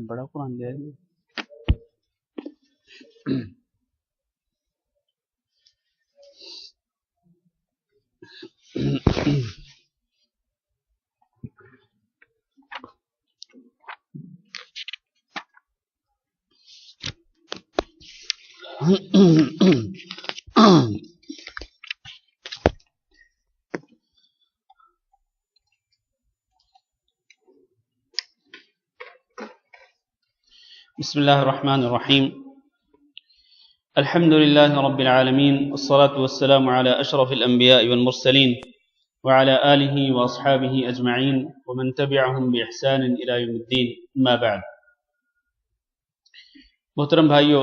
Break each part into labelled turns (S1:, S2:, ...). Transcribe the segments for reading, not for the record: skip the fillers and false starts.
S1: بڑا قرآن دیا ہے بسم الله الرحمن الرحيم الحمد لله رب العالمين والصلاة والسلام على أشرف الأنبياء والمرسلين وعلى آله وأصحابه أجمعين ومن تبعهم بإحسان إلى يوم الدين ما بعد. محترم بھائیو،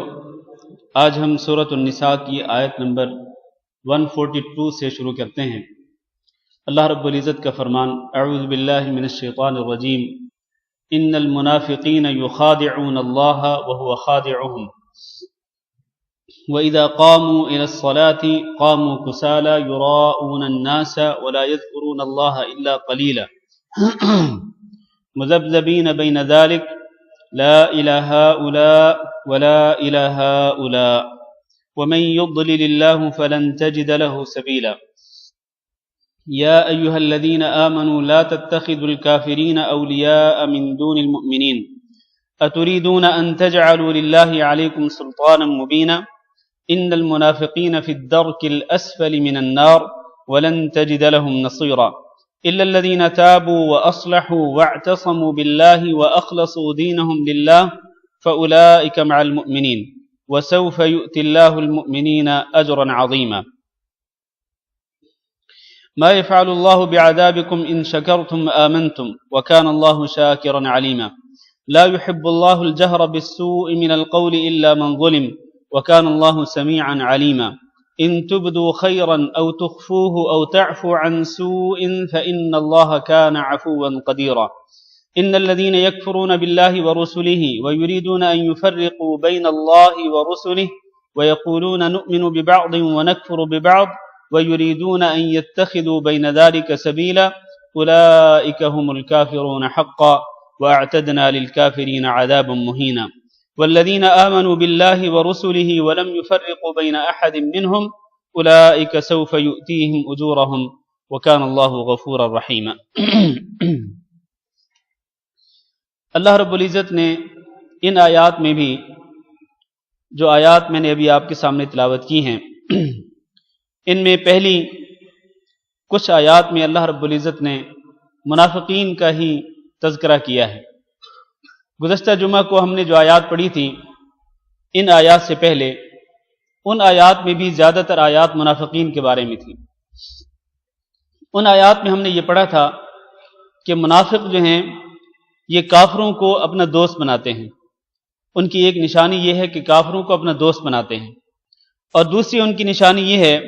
S1: آج ہم سورۃ النساء کی آیت نمبر 142 سے شروع کرتے ہیں. اللہ رب العزت کا فرمان: اعوذ باللہ من الشیطان الرجیم ان المنافقین یخادعون اللہ وهو خادعهم وإذا قاموا إلى الصلاة قاموا كسالى يراءون الناس ولا يذكرون الله إلا قليلا مذبذبين بين ذلك لا إلى هؤلاء ولا إلى هؤلاء ومن يضلل الله فلن تجد له سبيلا. يا أيها الذين آمنوا لا تتخذوا الكافرين أولياء من دون المؤمنين أتريدون أن تجعلوا لله عليكم سلطانا مبينا إن المنافقين في الدرك الأسفل من النار ولن تجد لهم نصيرا إلا الذين تابوا وأصلحوا واعتصموا بالله وأخلصوا دينهم لله فأولئك مع المؤمنين وسوف يؤتي الله المؤمنين أجرا عظيما. ما يفعل الله بعذابكم إن شكرتم وآمنتم وكان الله شاكرا عليما. لا يحب الله الجهر بالسوء من القول إلا من ظلم وكان الله سميعا عليما. إن تبدوا خيرا أو تخفوه أو تعفوا عن سوء فإن الله كان عفوا قديرا. إن الذين يكفرون بالله ورسله ويريدون أن يفرقوا بين الله ورسله ويقولون نؤمن ببعض ونكفر ببعض ويريدون أن يتخذوا بين ذلك سبيلا أولئك هم الكافرون حقا وأعتدنا للكافرين عذابا مهينا. والذين آمنوا بالله ورسله ولم يفرقوا بين أحد منهم أولئك سوف يؤتيهم أجورهم وكان الله غفورا رحيما. اللہ رب العزت نے ان آیات میں بھی، جو آیات میں نے ابھی آپ کے سامنے تلاوت کی ہیں، ان میں پہلی کچھ آیات میں اللہ رب العزت نے منافقین کا ہی تذکرہ کیا ہے. گزشتہ جمعہ کو ہم نے جو آیات پڑھی تھی، ان آیات سے پہلے ان آیات میں بھی زیادہ تر آیات منافقین کے بارے میں تھی. ان آیات میں ہم نے یہ پڑھا تھا کہ منافق جو ہیں یہ کافروں کو اپنا دوست بناتے ہیں. ان کی ایک نشانی یہ ہے کہ کافروں کو اپنا دوست بناتے ہیں، اور دوسری ان کی نشانی یہ ہے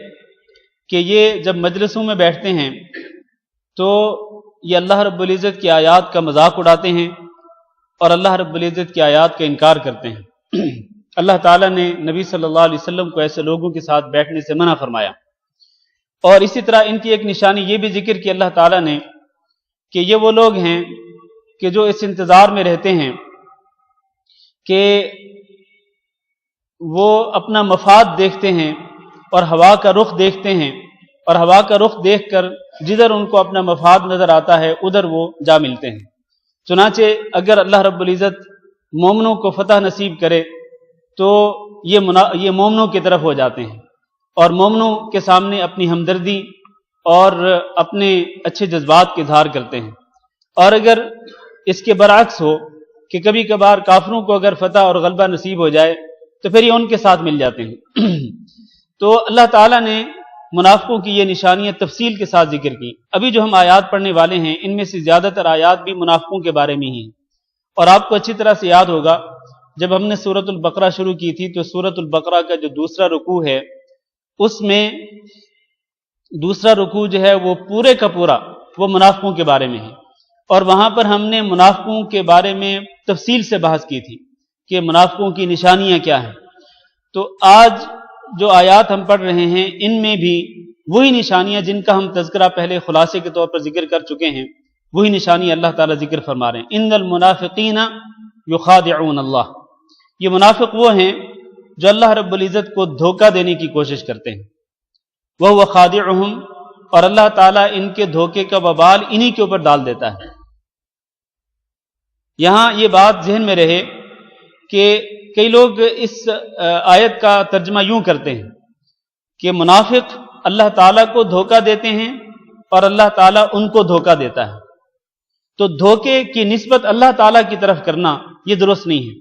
S1: کہ یہ جب مجلسوں میں بیٹھتے ہیں تو یہ اللہ رب العزت کی آیات کا مذاق اڑاتے ہیں اور اللہ رب العزت کی آیات کا انکار کرتے ہیں. اللہ تعالیٰ نے نبی صلی اللہ علیہ وسلم کو ایسے لوگوں کے ساتھ بیٹھنے سے منع فرمایا. اور اسی طرح ان کی ایک نشانی یہ بھی ذکر کی اللہ تعالیٰ نے کہ یہ وہ لوگ ہیں کہ جو اس انتظار میں رہتے ہیں کہ وہ اپنا مفاد دیکھتے ہیں اور ہوا کا رخ دیکھتے ہیں، اور ہوا کا رخ دیکھ کر جدھر ان کو اپنا مفاد نظر آتا ہے ادھر وہ جا ملتے ہیں. چنانچہ اگر اللہ رب العزت مومنوں کو فتح نصیب کرے تو یہ مومنوں کی طرف ہو جاتے ہیں اور مومنوں کے سامنے اپنی ہمدردی اور اپنے اچھے جذبات کے اظہار کرتے ہیں. اور اگر اس کے برعکس ہو کہ کبھی کبھار کافروں کو اگر فتح اور غلبہ نصیب ہو جائے تو پھر یہ ان کے ساتھ مل جاتے ہیں. تو اللہ تعالیٰ نے منافقوں کی یہ نشانیاں تفصیل کے ساتھ ذکر کی. ابھی جو ہم آیات پڑھنے والے ہیں ان میں سے زیادہ تر آیات بھی منافقوں کے بارے میں ہی ہیں. اور آپ کو اچھی طرح سے یاد ہوگا جب ہم نے سورۃ البقرہ شروع کی تھی تو سورۃ البقرہ کا جو دوسرا رکوع ہے اس میں دوسرا رکوع جو ہے وہ پورے کا پورا وہ منافقوں کے بارے میں ہے. اور وہاں پر ہم نے منافقوں کے بارے میں تفصیل سے بحث کی تھی کہ منافقوں کی نشانیاں کیا ہیں. تو آج جو آیات ہم پڑھ رہے ہیں ان میں بھی وہی نشانیاں جن کا ہم تذکرہ پہلے خلاصے کے طور پر ذکر کر چکے ہیں، وہی نشانی اللہ تعالیٰ ذکر فرما رہے ہیں۔ ان المنافقین یخادعون اللہ، یہ منافق وہ ہیں جو اللہ رب العزت کو دھوکہ دینے کی کوشش کرتے ہیں، وہو خادعہم، اور اللہ تعالیٰ ان کے دھوکے کا وبال انہی کے اوپر ڈال دیتا ہے۔ یہاں یہ بات ذہن میں رہے کہ کئی لوگ اس آیت کا ترجمہ یوں کرتے ہیں کہ منافق اللہ تعالیٰ کو دھوکہ دیتے ہیں اور اللہ تعالیٰ ان کو دھوکہ دیتا ہے، تو دھوکے کی نسبت اللہ تعالیٰ کی طرف کرنا یہ درست نہیں ہے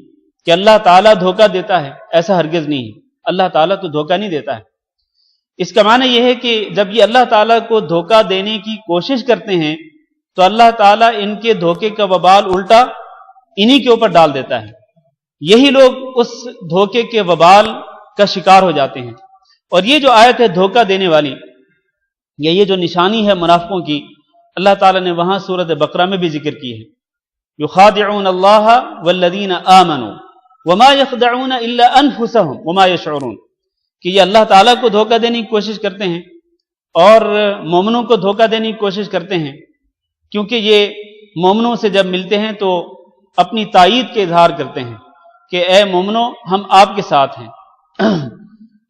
S1: کہ اللہ تعالیٰ دھوکہ دیتا ہے، ایسا ہرگز نہیں ہے، اللہ تعالیٰ تو دھوکہ نہیں دیتا ہے۔ اس کا معنی یہ ہے کہ جب یہ اللہ تعالیٰ کو دھوکہ دینے کی کوشش کرتے ہیں تو اللہ تعالیٰ ان کے دھوکے کا وبال الٹا انہی کے اوپر ڈال دیتا ہے، یہی لوگ اس دھوکے کے وبال کا شکار ہو جاتے ہیں۔ اور یہ جو آیت ہے دھوکہ دینے والی، یا یہ جو نشانی ہے منافقوں کی، اللہ تعالیٰ نے وہاں سورۃ بقرہ میں بھی ذکر کی ہے، یخادعون اللہ والذین آمنوا وما یخدعون الا انفسهم وما یشعرون، کہ یہ اللہ تعالیٰ کو دھوکہ دینے کی کوشش کرتے ہیں اور مومنوں کو دھوکہ دینے کی کوشش کرتے ہیں، کیونکہ یہ مومنوں سے جب ملتے ہیں تو اپنی تائید کے اظہار کرتے ہیں کہ اے مومنوں ہم آپ کے ساتھ ہیں،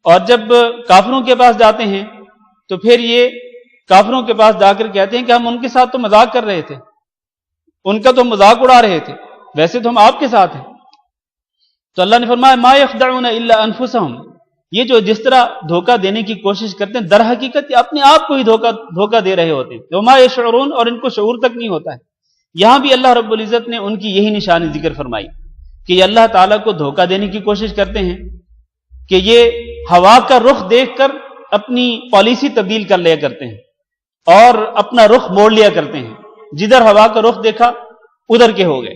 S1: اور جب کافروں کے پاس جاتے ہیں تو پھر یہ کافروں کے پاس جا کر کہتے ہیں کہ ہم ان کے ساتھ تو مذاق کر رہے تھے، ان کا تو مذاق اڑا رہے تھے، ویسے تو ہم آپ کے ساتھ ہیں۔ تو اللہ نے فرمایا ما یخدعون الا انفسهم، یہ جو جس طرح دھوکہ دینے کی کوشش کرتے ہیں در حقیقت یہ اپنے آپ کو ہی دھوکہ دے رہے ہوتے ہیں، وما یشعرون، اور ان کو شعور تک نہیں ہوتا ہے۔ یہاں بھی اللہ رب العزت نے ان کی یہی نشانی ذکر فرمائی کہ یہ اللہ تعالیٰ کو دھوکہ دینے کی کوشش کرتے ہیں، کہ یہ ہوا کا رخ دیکھ کر اپنی پالیسی تبدیل کر لیا کرتے ہیں اور اپنا رخ موڑ لیا کرتے ہیں، جدھر ہوا کا رخ دیکھا ادھر کے ہو گئے،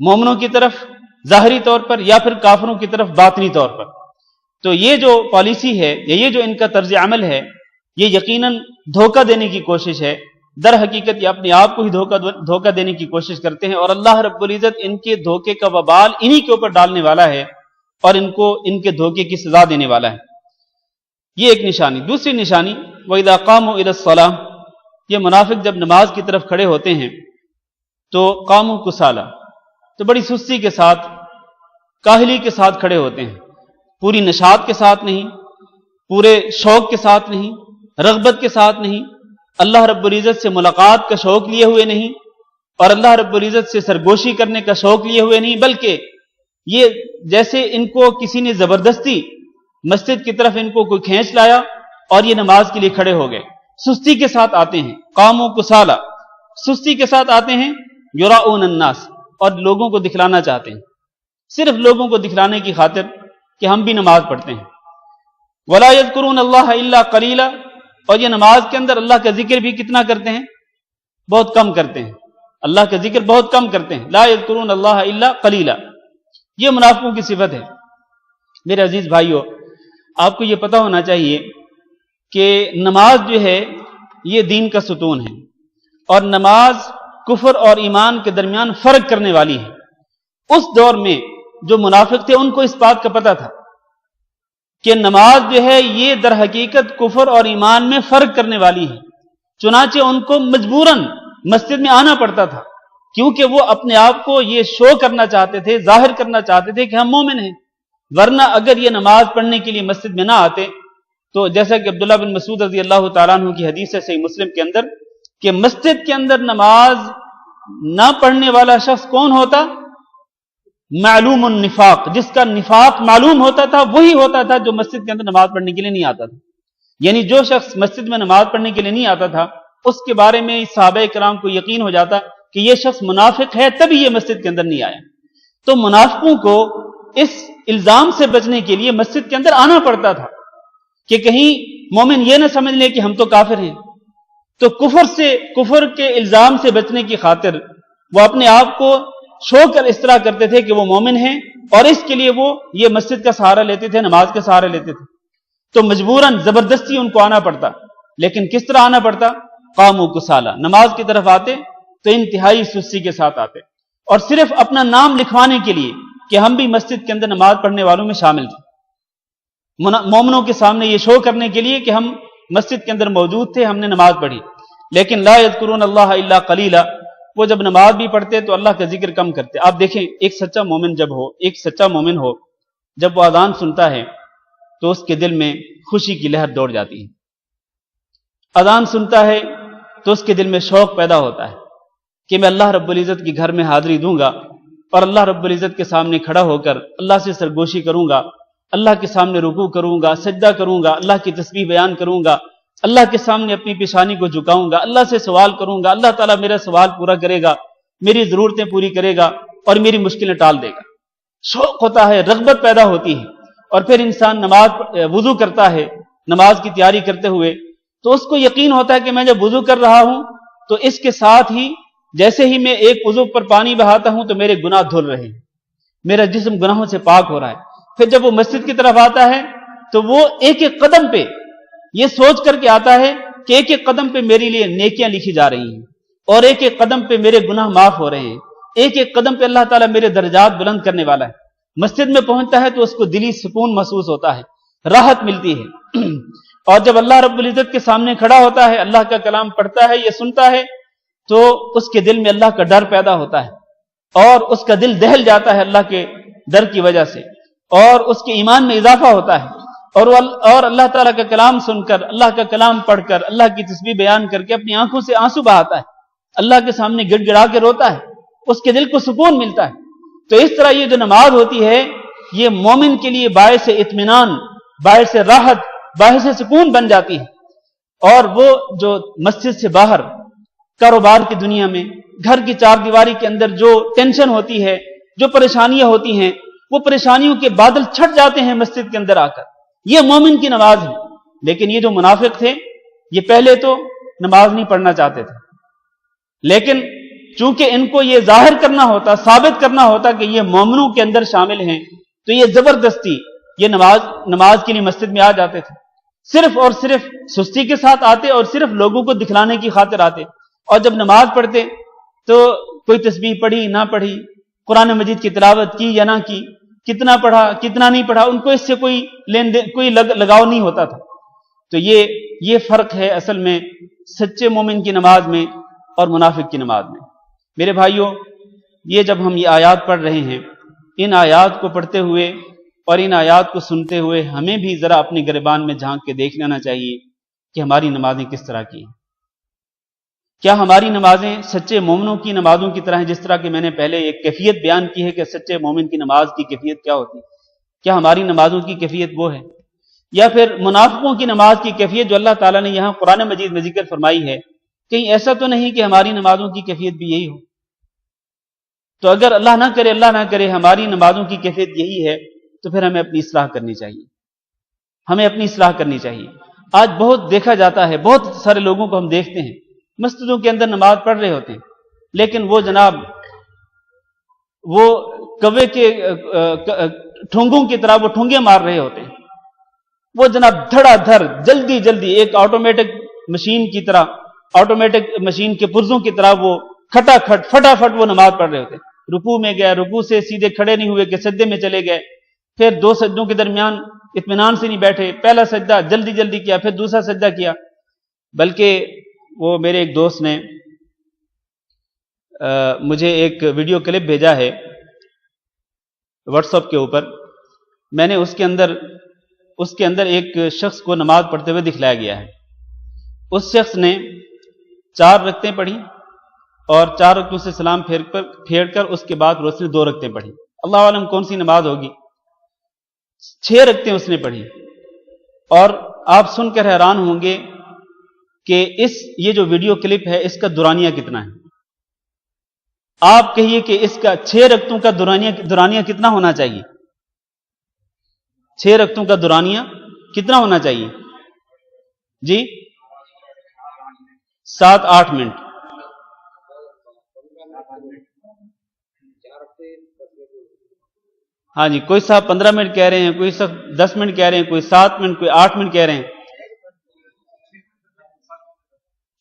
S1: مومنوں کی طرف ظاہری طور پر یا پھر کافروں کی طرف باطنی طور پر۔ تو یہ جو پالیسی ہے یا یہ جو ان کا طرز عمل ہے یہ یقیناً دھوکہ دینے کی کوشش ہے، در حقیقت یہ اپنے آپ کو ہی دھوکہ دینے کی کوشش کرتے ہیں، اور اللہ رب العزت ان کے دھوکے کا وبال انہی کے اوپر ڈالنے والا ہے اور ان کو ان کے دھوکے کی سزا دینے والا ہے۔ یہ ایک نشانی۔ دوسری نشانی وَإِذَا قَامُوا إِلَى الصَّلَاةِ، یہ منافق جب نماز کی طرف کھڑے ہوتے ہیں تو قاموا کسالى، تو بڑی سستی کے ساتھ، کاہلی کے ساتھ کھڑے ہوتے ہیں، پوری نشاط کے ساتھ نہیں، پورے شوق کے ساتھ نہیں، رغبت کے ساتھ نہیں، اللہ رب العزت سے ملاقات کا شوق لیے ہوئے نہیں اور اللہ رب العزت سے سرگوشی کرنے کا شوق لیے ہوئے نہیں، بلکہ یہ جیسے ان کو کسی نے زبردستی مسجد کی طرف ان کو کوئی کھینچ لایا اور یہ نماز کے لیے کھڑے ہو گئے، سستی کے ساتھ آتے ہیں، قاموا کسالى، سستی کے ساتھ آتے ہیں، یراؤن الناس، اور لوگوں کو دکھلانا چاہتے ہیں، صرف لوگوں کو دکھلانے کی خاطر کہ ہم بھی نماز پڑھتے ہیں، ولا یذکرون اللہ الا قلیلا، اور یہ نماز کے اندر اللہ کا ذکر بھی کتنا کرتے ہیں؟ بہت کم کرتے ہیں، اللہ کا ذکر بہت کم کرتے ہیں، لا یذکرون اللہ الا قلیلا، یہ منافقوں کی صفت ہے۔ میرے عزیز بھائیو، آپ کو یہ پتہ ہونا چاہیے کہ نماز جو ہے یہ دین کا ستون ہے، اور نماز کفر اور ایمان کے درمیان فرق کرنے والی ہے۔ اس دور میں جو منافق تھے ان کو اس بات کا پتہ تھا کہ نماز جو ہے یہ در حقیقت کفر اور ایمان میں فرق کرنے والی ہے، چنانچہ ان کو مجبوراً مسجد میں آنا پڑتا تھا، کیونکہ وہ اپنے آپ کو یہ شو کرنا چاہتے تھے، ظاہر کرنا چاہتے تھے کہ ہم مومن ہیں، ورنہ اگر یہ نماز پڑھنے کے لیے مسجد میں نہ آتے تو جیسا کہ عبداللہ بن مسعود رضی اللہ تعالیٰ عنہ کی حدیث ہے صحیح مسلم کے اندر کہ مسجد کے اندر نماز نہ پڑھنے والا شخص کون ہوتا؟ معلوم النفاق، جس کا نفاق معلوم ہوتا تھا وہی ہوتا تھا جو مسجد کے اندر نماز پڑھنے کے لیے نہیں آتا تھا۔ یعنی جو شخص مسجد میں نماز پڑھنے کے لیے نہیں آتا تھا اس کے بارے میں صحابہ کرام کو یقین ہو جاتا کہ یہ شخص منافق ہے، تبھی یہ مسجد کے اندر نہیں آیا۔ تو منافقوں کو اس الزام سے بچنے کے لیے مسجد کے اندر آنا پڑتا تھا کہ کہیں مومن یہ نہ سمجھ لے کہ ہم تو کافر ہیں۔ تو کفر کے الزام سے بچنے کی خاطر وہ اپنے آپ کو شو کر اس طرح کرتے تھے کہ وہ مومن ہیں، اور اس کے لیے وہ یہ مسجد کا سہارا لیتے تھے، نماز کا سہارا لیتے تھے۔ تو مجبوراً زبردستی ان کو آنا پڑتا، لیکن کس طرح آنا پڑتا؟ قاموا کسالى، نماز کی طرف آتے تو انتہائی سستی کے ساتھ آتے، اور صرف اپنا نام لکھوانے کے لیے کہ ہم بھی مسجد کے اندر نماز پڑھنے والوں میں شامل تھے۔ مومنوں کے سامنے یہ شو کرنے کے لیے کہ ہم مسجد کے اندر موجود تھے، ہم نے نماز پڑھی، لیکن لا یذکرون اللہ الا قلیلا، وہ جب نماز بھی پڑھتے تو اللہ کا ذکر کم کرتے۔ آپ دیکھیں ایک سچا مومن ہو جب وہ اذان سنتا ہے تو اس کے دل میں خوشی کی لہر دوڑ جاتی ہے، اذان سنتا ہے تو اس کے دل میں شوق پیدا ہوتا ہے کہ میں اللہ رب العزت کی گھر میں حاضری دوں گا اور اللہ رب العزت کے سامنے کھڑا ہو کر اللہ سے سرگوشی کروں گا، اللہ کے سامنے رکوع کروں گا، سجدہ کروں گا، اللہ کی تسبیح بیان کروں گا، اللہ کے سامنے اپنی پیشانی کو جھکاؤں گا، اللہ سے سوال کروں گا، اللہ تعالیٰ میرا سوال پورا کرے گا، میری ضرورتیں پوری کرے گا اور میری مشکلیں ٹال دے گا۔ شوق ہوتا ہے، رغبت پیدا ہوتی ہے، اور پھر انسان وضو کرتا ہے نماز کی تیاری کرتے ہوئے، تو اس کو یقین ہوتا ہے کہ میں جب وضو کر رہا ہوں تو اس کے ساتھ ہی جیسے ہی میں ایک وضو پر پانی بہاتا ہوں تو میرے گناہ دھل رہے ہیں، میرا جسم گناہوں سے پاک ہو رہا ہے۔ پھر جب وہ مسجد کی طرف آتا ہے تو وہ ایک ایک قدم پہ یہ سوچ کر کے آتا ہے کہ ایک ایک قدم پہ میرے لیے نیکیاں لکھی جا رہی ہیں اور ایک ایک قدم پہ میرے گناہ معاف ہو رہے ہیں، ایک ایک قدم پہ اللہ تعالیٰ میرے درجات بلند کرنے والا ہے۔ مسجد میں پہنچتا ہے تو اس کو دلی سکون محسوس ہوتا ہے، راحت ملتی ہے، اور جب اللہ رب العزت کے سامنے کھڑا ہوتا ہے، اللہ کا کلام پڑھتا ہے، یہ سنتا ہے، تو اس کے دل میں اللہ کا ڈر پیدا ہوتا ہے اور اس کا دل دہل جاتا ہے اللہ کے ڈر کی وجہ سے، اور اس کے ایمان میں اضافہ ہوتا ہے، اور اللہ تعالیٰ کا کلام سن کر، اللہ کا کلام پڑھ کر، اللہ کی تسبیح بیان کر کے اپنی آنکھوں سے آنسو بہاتا ہے، اللہ کے سامنے گڑ گڑا کے روتا ہے، اس کے دل کو سکون ملتا ہے۔ تو اس طرح یہ جو نماز ہوتی ہے یہ مومن کے لیے باعث اطمینان، باعث راحت، باعث سکون بن جاتی ہے، اور وہ جو مسجد سے باہر کاروبار کی دنیا میں، گھر کی چار دیواری کے اندر جو ٹینشن ہوتی ہے، جو پریشانیاں ہوتی ہیں، وہ پریشانیوں کے بادل چھٹ جاتے ہیں مسجد کے اندر آ کر۔ یہ مومن کی نماز ہے۔ لیکن یہ جو منافق تھے یہ پہلے تو نماز نہیں پڑھنا چاہتے تھے، لیکن چونکہ ان کو یہ ظاہر کرنا ہوتا، ثابت کرنا ہوتا کہ یہ مومنوں کے اندر شامل ہیں، تو یہ زبردستی یہ نماز کے لیے مسجد میں آ جاتے تھے، صرف اور صرف سستی کے ساتھ آتے اور صرف لوگوں کو دکھلانے کی خاطر آتے، اور جب نماز پڑھتے تو کوئی تسبیح پڑھی نہ پڑھی، قرآن مجید کی تلاوت کی یا نہ کی، کتنا پڑھا کتنا نہیں پڑھا، ان کو اس سے کوئی لگاؤ نہیں ہوتا تھا۔ تو یہ فرق ہے اصل میں سچے مومن کی نماز میں اور منافق کی نماز میں۔ میرے بھائیوں، یہ جب ہم یہ آیات پڑھ رہے ہیں، ان آیات کو پڑھتے ہوئے اور ان آیات کو سنتے ہوئے ہمیں بھی ذرا اپنے گریبان میں جھانک کے دیکھ لینا چاہیے کہ ہماری نمازیں کس طرح کی ہیں۔ کیا ہماری نمازیں سچے مومنوں کی نمازوں کی طرح ہیں؟ جس طرح کہ میں نے پہلے ایک کیفیت بیان کی ہے کہ سچے مومن کی نماز کی کیفیت کیا ہوتی ہے، کیا ہماری نمازوں کی کیفیت وہ ہے، یا پھر منافقوں کی نماز کی کیفیت جو اللہ تعالیٰ نے یہاں قرآن مجید میں ذکر فرمائی ہے، کہیں ایسا تو نہیں کہ ہماری نمازوں کی کیفیت بھی یہی ہو؟ تو اگر اللہ نہ کرے ہماری نمازوں کی کیفیت یہی ہے تو پھر ہمیں اپنی اصلاح کرنی چاہیے۔ آج بہت دیکھا جاتا ہے، بہت سارے لوگوں کو ہم دیکھتے ہیں مسجدوں کے اندر نماز پڑھ رہے ہوتے ہیں، لیکن وہ جناب وہ کوے کے ٹھونگوں کی طرح وہ ٹھونگے مار رہے ہوتے ہیں، وہ جناب دھڑا دھڑ جلدی ایک آٹومیٹک مشین کی طرح، آٹومیٹک مشین کے پرزوں کی طرح وہ فٹافٹ وہ نماز پڑھ رہے ہوتے ہیں۔ رکوع میں گئے، رکوع سے سیدھے کھڑے نہیں ہوئے کہ سجدے میں چلے گئے، پھر دو سجدوں کے درمیان اطمینان سے نہیں بیٹھے، پہلا سجدہ جلدی کیا، پھر دوسرا سجدہ کیا۔ بلکہ وہ میرے ایک دوست نے مجھے ایک ویڈیو کلپ بھیجا ہے واٹس ایپ کے اوپر، میں نے اس کے اندر ایک شخص کو نماز پڑھتے ہوئے دکھلایا گیا ہے۔ اس شخص نے 4 رکعتیں پڑھی اور 4 رکعتوں سے سلام پھیر کر اس کے بعد اس نے 2 رکعتیں پڑھی، اللہ عالم کون سی نماز ہوگی، 6 رکعتیں اس نے پڑھی۔ اور آپ سن کر حیران ہوں گے کہ یہ جو ویڈیو کلپ ہے اس کا دورانیہ کتنا ہے۔ آپ کہیے کہ اس کا 6 رکعتوں کا دورانیہ کتنا ہونا چاہیے؟ 6 رکعتوں کا دورانیہ کتنا ہونا چاہیے جی؟ 7-8 منٹ۔ ہاں جی، کوئی صاحب 15 منٹ کہہ رہے ہیں، کوئی صاحب 10 منٹ کہہ رہے ہیں، کوئی 7 منٹ، کوئی 8 منٹ کہہ رہے ہیں۔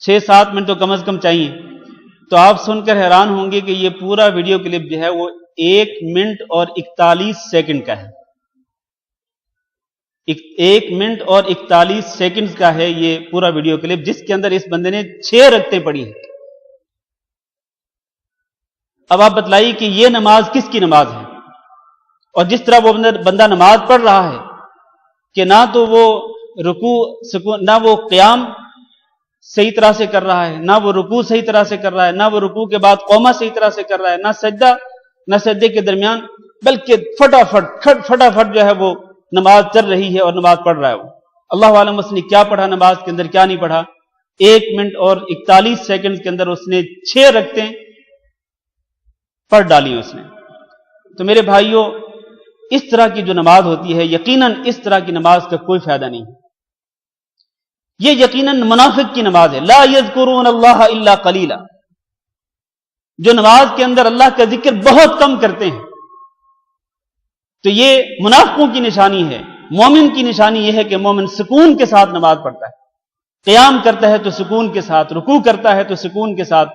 S1: 6-7 منٹ تو کم از کم چاہیے۔ تو آپ سن کر حیران ہوں گے کہ یہ پورا ویڈیو کلپ جو ہے وہ 1 منٹ اور 41 سیکنڈ کا ہے۔ 1 منٹ اور 41 سیکنڈز کا ہے یہ پورا ویڈیو کلپ، جس کے اندر اس بندے نے 6 رکعتیں پڑھی ہیں۔ اب آپ بتلائیے کہ یہ نماز کس کی نماز ہے؟ اور جس طرح وہ بندہ نماز پڑھ رہا ہے کہ نہ تو وہ رکوع سکون، نہ وہ قیام صحیح طرح سے کر رہا ہے، نہ وہ رکوع صحیح طرح سے کر رہا ہے، نہ وہ رکوع کے بعد قومہ صحیح طرح سے کر رہا ہے، نہ سجدہ، نہ سجدے کے درمیان، بلکہ فٹافٹ جو ہے وہ نماز چل رہی ہے اور نماز پڑھ رہا ہے وہ۔ اللہ عالم اس نے کیا پڑھا نماز کے اندر، کیا نہیں پڑھا، 1 منٹ اور 41 سیکنڈ کے اندر اس نے 6 رکعتیں پڑھ ڈالی اس نے۔ تو میرے بھائیوں، اس طرح کی جو نماز ہوتی ہے، یقیناً اس طرح کی نماز کا کوئی فائدہ نہیں ہے۔ یہ یقیناً منافق کی نماز ہے۔ لا یذکرون اللہ الا قلیلا، جو نماز کے اندر اللہ کا ذکر بہت کم کرتے ہیں، تو یہ منافقوں کی نشانی ہے۔ مومن کی نشانی یہ ہے کہ مومن سکون کے ساتھ نماز پڑھتا ہے، قیام کرتا ہے تو سکون کے ساتھ، رکوع کرتا ہے تو سکون کے ساتھ،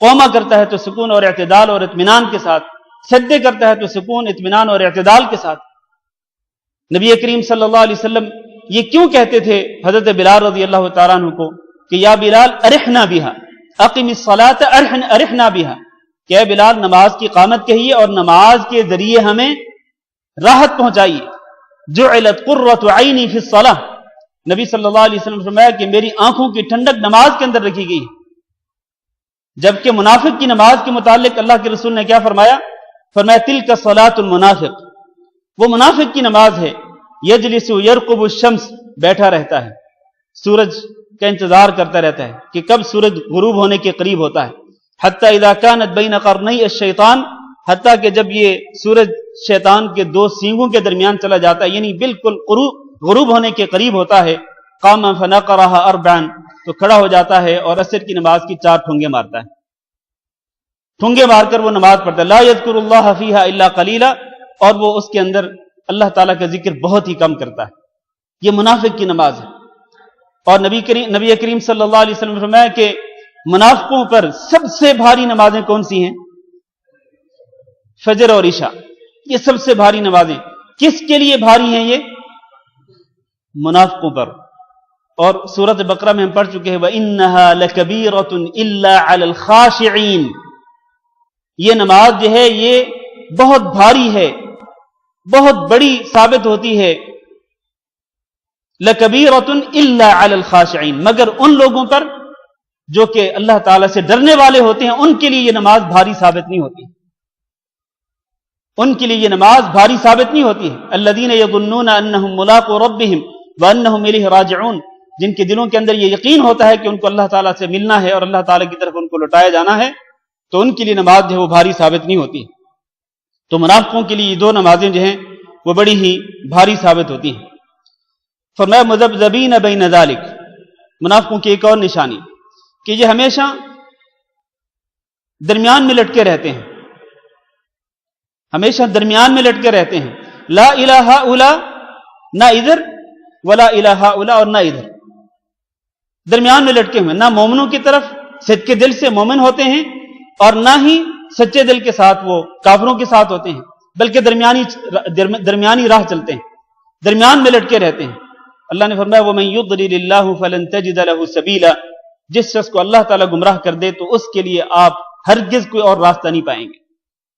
S1: قومہ کرتا ہے تو سکون اور اعتدال اور اطمینان کے ساتھ، سجدے کرتا ہے تو سکون، اطمینان اور اعتدال کے ساتھ۔ نبی کریم صلی اللہ علیہ وسلم یہ کیوں کہتے تھے حضرت بلال رضی اللہ تعالیٰ عنہ کو کہ یا بلال ارحنا بہا اقم الصلاۃ ارحنا بہا، کہ اے بلال نماز کی قامت کہیے اور نماز کے ذریعے ہمیں راحت پہنچائیے۔ جعلت قرۃ عینی فی الصلاۃ، نبی صلی اللہ علیہ وسلم نے فرمایا کہ میری آنکھوں کی ٹھنڈک نماز کے اندر رکھی گئی۔ جبکہ منافق کی نماز کے متعلق اللہ کے رسول نے کیا فرمایا؟ فرمایا تلک صلاۃ المنافق، وہ منافق کی نماز ہے۔ یجلس یرقب الشمس، بیٹھا رہتا ہے، سورج کا انتظار کرتا رہتا ہے کہ کب سورج غروب ہونے کے قریب ہوتا ہے۔ حتی اذا کانت بین قرنی الشیطان، حتیٰ کہ جب یہ سورج شیطان کے 2 سینگوں کے درمیان چلا جاتا ہے، یعنی بالکل غروب ہونے کے قریب ہوتا ہے، قام فنقرها 4، تو کھڑا ہو جاتا ہے اور عصر کی نماز کی 4 ٹھونگے مارتا ہے، ٹھونگے مار کر وہ نماز پڑھتا ہے۔ لا یذکر اللہ فیہا الا قلیلا، اور وہ اس کے اندر اللہ تعالیٰ کا ذکر بہت ہی کم کرتا ہے۔ یہ منافق کی نماز ہے۔ اور نبی کریم صلی اللہ علیہ وسلم نے فرمایا کہ منافقوں پر سب سے بھاری نمازیں کون سی ہیں؟ فجر اور عشاء، یہ سب سے بھاری نمازیں۔ کس کے لیے بھاری ہیں یہ؟ منافقوں پر۔ اور سورۃ بقرہ میں ہم پڑھ چکے ہیں وَإِنَّهَا لَكَبِيرَةٌ إِلَّا عَلَى الْخَاشِعِينَ، یہ نماز جو ہے یہ بہت بھاری ہے، بہت بڑی ثابت ہوتی ہے۔ لَكَبِيرَةٌ إِلَّا عَلَى الْخَاشِعِينَ، مگر ان لوگوں پر جو کہ اللہ تعالیٰ سے ڈرنے والے ہوتے ہیں، ان کے لیے یہ نماز بھاری ثابت نہیں ہوتی، ان کے لیے یہ نماز بھاری ثابت نہیں ہوتی ہے۔ الَّذِينَ يَظُنُّونَ أَنَّهُمْ مُلَاقُو رَبِّهِمْ وَأَنَّهُمْ إِلَيْهِ رَاجِعُونَ، جن کے دلوں کے اندر یہ یقین ہوتا ہے کہ ان کو اللہ تعالیٰ سے ملنا ہے اور اللہ تعالیٰ کی طرف ان کو لوٹایا جانا ہے، تو ان کے لیے نماز جو ہے وہ بھاری ثابت نہیں ہوتی۔ تو منافقوں کے لیے یہ 2 نمازیں جو ہیں وہ بڑی ہی بھاری ثابت ہوتی ہیں۔ فرمایا مذبذبین بین ذالک، منافقوں کی ایک اور نشانی کہ یہ ہمیشہ درمیان میں لٹکے رہتے ہیں، ہمیشہ درمیان میں لٹکے رہتے ہیں۔ لا الہ الا، نہ ادھر، ولا الہ الا، اور نہ ادھر، درمیان میں لٹکے ہوئے، نہ مومنوں کی طرف صدقے دل سے مومن ہوتے ہیں اور نہ ہی سچے دل کے ساتھ وہ کافروں کے ساتھ ہوتے ہیں، بلکہ درمیانی راہ چلتے ہیں، درمیان میں لٹکے رہتے ہیں۔ اللہ نے فرمایا وَمَن يُضْلِلِ اللَّهُ فَلَن تَجِدَ لَهُ سَبِيلًا، جس شخص کو اللہ تعالیٰ گمراہ کر دے تو اس کے لیے آپ ہرگز کوئی اور راستہ نہیں پائیں گے،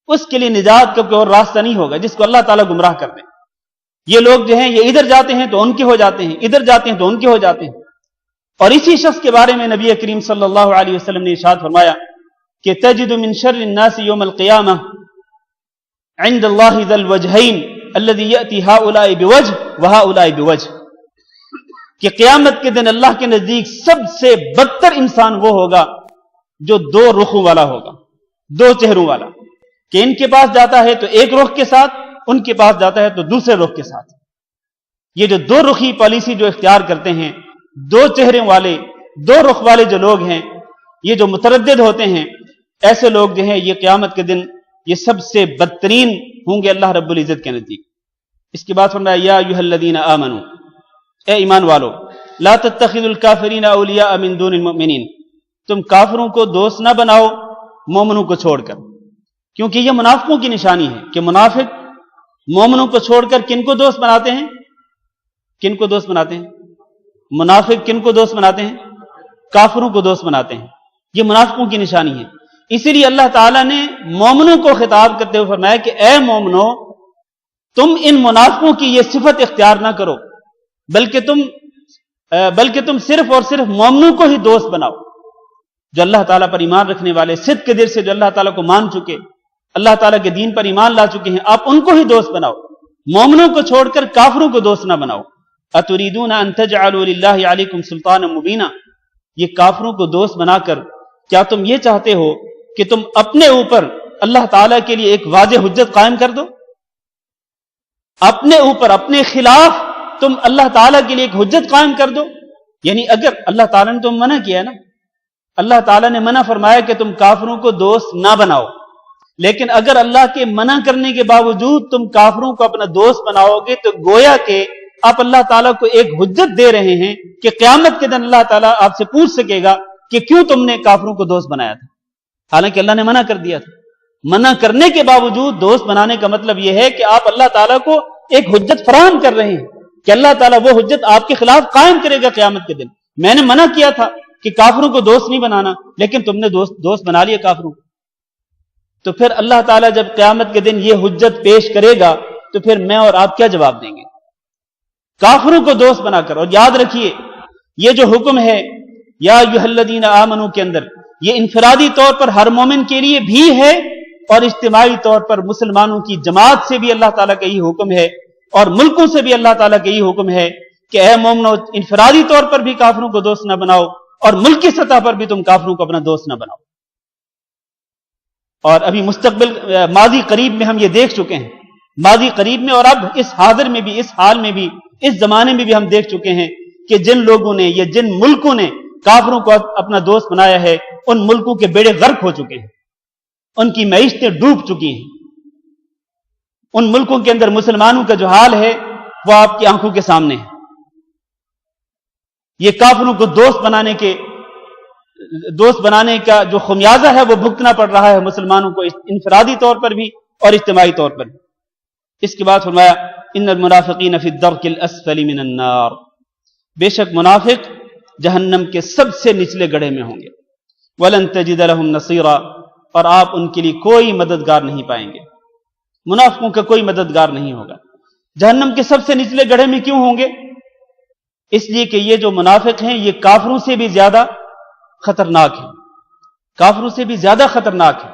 S1: اس کے لیے نجات کا کوئی اور راستہ نہیں ہوگا جس کو اللہ تعالیٰ گمراہ کر دے۔ یہ لوگ جو ہیں یہ ادھر جاتے ہیں تو ان کے ہو جاتے ہیں، ادھر جاتے ہیں تو ان کے ہو جاتے ہیں۔ اور اسی شخص کے بارے میں نبی کریم صلی اللہ علیہ وسلم نے ارشاد فرمایا کہ تجد من شر الناس یوم القیامہ عند اللہ ذا الوجہین الذی یأتی ہؤلاء بوجہ وہؤلاء بوجہ، کہ قیامت کے دن اللہ کے نزدیک سب سے بدتر انسان وہ ہوگا جو 2 رخوں والا ہوگا، 2 چہروں والا، کہ ان کے پاس جاتا ہے تو ایک رخ کے ساتھ، ان کے پاس جاتا ہے تو دوسرے رخ کے ساتھ۔ یہ جو 2 رخی پالیسی جو اختیار کرتے ہیں، 2 چہرے والے، 2 رخ والے جو لوگ ہیں، یہ جو متردد ہوتے ہیں، ایسے لوگ جو ہیں یہ قیامت کے دن یہ سب سے بدترین ہوں گے اللہ رب العزت کے نزدیک۔ اس کے بعد فرمایا یا ایھا الذین آمنوا، اے ایمان والو، لا تتخذوا الکافرین اولیاء من دون المؤمنین، تم کافروں کو دوست نہ بناؤ مومنوں کو چھوڑ کر، کیونکہ یہ منافقوں کی نشانی ہے کہ منافق مومنوں کو چھوڑ کر کن کو دوست بناتے ہیں؟ کن کو دوست بناتے ہیں؟ منافق کن کو دوست بناتے ہیں؟ کافروں کو دوست بناتے ہیں. یہ منافقوں کی نشانی ہے. اسی لیے اللہ تعالیٰ نے مومنوں کو خطاب کرتے ہوئے فرمایا کہ اے مومنو، تم ان منافقوں کی یہ صفت اختیار نہ کرو، بلکہ تم صرف اور صرف مومنوں کو ہی دوست بناؤ، جو اللہ تعالیٰ پر ایمان رکھنے والے، صدق کے دل سے جو اللہ تعالیٰ کو مان چکے، اللہ تعالیٰ کے دین پر ایمان لا چکے ہیں، آپ ان کو ہی دوست بناؤ، مومنوں کو چھوڑ کر کافروں کو دوست نہ بناؤ. اتریدون ان تجعلوا للہ علیکم سلطانا مبینا، یہ کافروں کو دوست بنا کر کیا تم یہ چاہتے ہو کہ تم اپنے اوپر اللہ تعالیٰ کے لیے ایک واضح حجت قائم کر دو؟ اپنے اوپر، اپنے خلاف تم اللہ تعالیٰ کے لیے ایک حجت قائم کر دو. یعنی اگر اللہ تعالیٰ نے تم منع کیا نا، اللہ تعالیٰ نے منع فرمایا کہ تم کافروں کو دوست نہ بناؤ، لیکن اگر اللہ کے منع کرنے کے باوجود تم کافروں کو اپنا دوست بناؤ گے تو گویا کہ آپ اللہ تعالیٰ کو ایک حجت دے رہے ہیں کہ قیامت کے دن اللہ تعالیٰ آپ سے پوچھ سکے گا کہ کیوں تم نے کافروں کو دوست بنایا تھا، حالانکہ اللہ نے منع کر دیا تھا. منع کرنے کے باوجود دوست بنانے کا مطلب یہ ہے کہ آپ اللہ تعالیٰ کو ایک حجت فراہم کر رہے ہیں کہ اللہ تعالیٰ وہ حجت آپ کے خلاف قائم کرے گا قیامت کے دن. میں نے منع کیا تھا کہ کافروں کو دوست نہیں بنانا، لیکن تم نے دوست بنا لیا کافروں کو. تو پھر اللہ تعالیٰ جب قیامت کے دن یہ حجت پیش کرے گا تو پھر میں اور آپ کیا جواب دیں گے؟ کافروں کو دوست بنا کر. اور یاد رکھیے یہ جو حکم ہے یا ایھا الذین آمنوا کے اندر، یہ انفرادی طور پر ہر مومن کے لیے بھی ہے اور اجتماعی طور پر مسلمانوں کی جماعت سے بھی اللہ تعالیٰ کا یہ حکم ہے اور ملکوں سے بھی اللہ تعالیٰ کا یہ حکم ہے کہ اے مومنو، انفرادی طور پر بھی کافروں کو دوست نہ بناؤ اور ملکی سطح پر بھی تم کافروں کو اپنا دوست نہ بناؤ. اور ابھی ماضی قریب میں ہم یہ دیکھ چکے ہیں، ماضی قریب میں اور اب اس حاضر میں بھی، اس حال میں بھی، اس زمانے میں بھی ہم دیکھ چکے ہیں کہ جن لوگوں نے یا جن ملکوں نے کافروں کو اپنا دوست بنایا ہے ان ملکوں کے بیڑے غرق ہو چکے ہیں، ان کی معیشتیں ڈوب چکی ہیں. ان ملکوں کے اندر مسلمانوں کا جو حال ہے وہ آپ کی آنکھوں کے سامنے ہے. یہ کافروں کو دوست بنانے کا جو خمیازہ ہے وہ بھگتنا پڑ رہا ہے مسلمانوں کو، انفرادی طور پر بھی اور اجتماعی طور پر بھی. اس کے بعد فرمایا ان المنافقین فی الدرک الاسفل من النار، بے شک منافق جہنم کے سب سے نچلے گڑھے میں ہوں گے. ولن تجد لهم نصیرا، اور آپ ان کے لیے کوئی مددگار نہیں پائیں گے. منافقوں کا کوئی مددگار نہیں ہوگا. جہنم کے سب سے نچلے گڑھے میں کیوں ہوں گے؟ اس لیے کہ یہ جو منافق ہیں یہ کافروں سے بھی زیادہ خطرناک ہیں، کافروں سے بھی زیادہ خطرناک ہیں،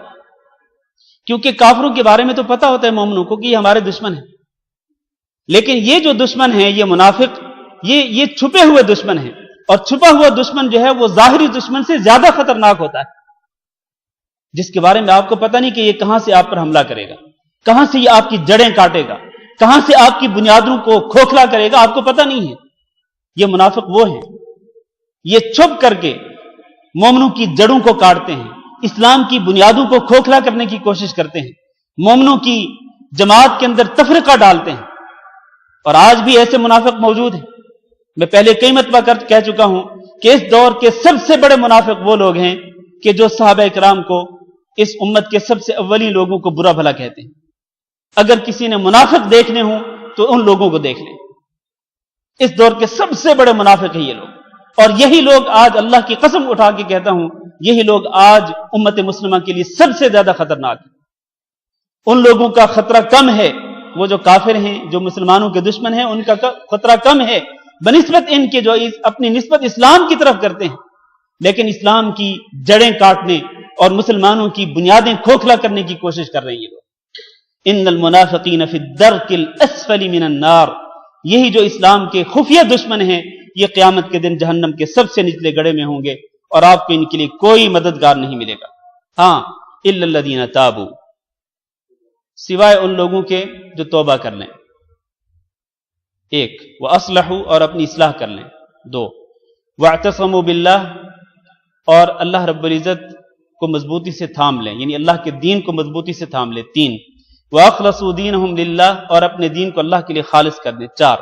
S1: کیونکہ کافروں کے بارے میں تو پتہ ہوتا ہے مومنوں کو کہ یہ ہمارے دشمن ہیں، لیکن یہ جو دشمن ہیں یہ منافق، یہ چھپے ہوئے دشمن ہیں، اور چھپا ہوا دشمن جو ہے وہ ظاہری دشمن سے زیادہ خطرناک ہوتا ہے، جس کے بارے میں آپ کو پتہ نہیں کہ یہ کہاں سے آپ پر حملہ کرے گا، کہاں سے یہ آپ کی جڑیں کاٹے گا، کہاں سے آپ کی بنیادوں کو کھوکھلا کرے گا، آپ کو پتہ نہیں ہے. یہ منافق وہ ہیں، یہ چھپ کر کے مومنوں کی جڑوں کو کاٹتے ہیں، اسلام کی بنیادوں کو کھوکھلا کرنے کی کوشش کرتے ہیں، مومنوں کی جماعت کے اندر تفرقہ ڈالتے ہیں. اور آج بھی ایسے منافق موجود ہیں. میں پہلے کئی مرتبہ کہہ چکا ہوں کہ اس دور کے سب سے بڑے منافق وہ لوگ ہیں کہ جو صحابہ کرام کو، اس امت کے سب سے اولین لوگوں کو برا بھلا کہتے ہیں. اگر کسی نے منافق دیکھنے ہوں تو ان لوگوں کو دیکھ لیں. اس دور کے سب سے بڑے منافق ہیں یہ لوگ، اور یہی لوگ آج اللہ کی قسم اٹھا کے کہتا ہوں، یہی لوگ آج امت مسلمہ کے لیے سب سے زیادہ خطرناک ہیں. ان لوگوں کا خطرہ کم ہے، وہ جو کافر ہیں، جو مسلمانوں کے دشمن ہیں، ان کا خطرہ کم ہے بنسبت ان کے جو اپنی نسبت اسلام کی طرف کرتے ہیں، لیکن اسلام کی جڑیں کاٹنے اور مسلمانوں کی بنیادیں کھوکھلا کرنے کی کوشش کر رہے ہیں یہ لوگ. ان المنافقین فی الدرک الاسفل من النار، یہی جو اسلام کے خفیہ دشمن ہیں یہ قیامت کے دن جہنم کے سب سے نچلے گڑھے میں ہوں گے اور آپ کو ان کے لیے کوئی مددگار نہیں ملے گا. ہاں الا الذین تابوا، سوائے ان لوگوں کے جو توبہ کر لیں. ایک، وَأَصْلَحُوا، اور اپنی اصلاح کر لیں. دو، وَاعْتَصَمُوا بِاللَّهِ، اور اللہ رب العزت کو مضبوطی سے تھام لیں، یعنی اللہ کے دین کو مضبوطی سے تھام لیں. تین، وَأَخْلَصُوا دِينَهُمْ لِلَّهِ، اور اپنے دین کو اللہ کے لیے خالص کر دیں. چار،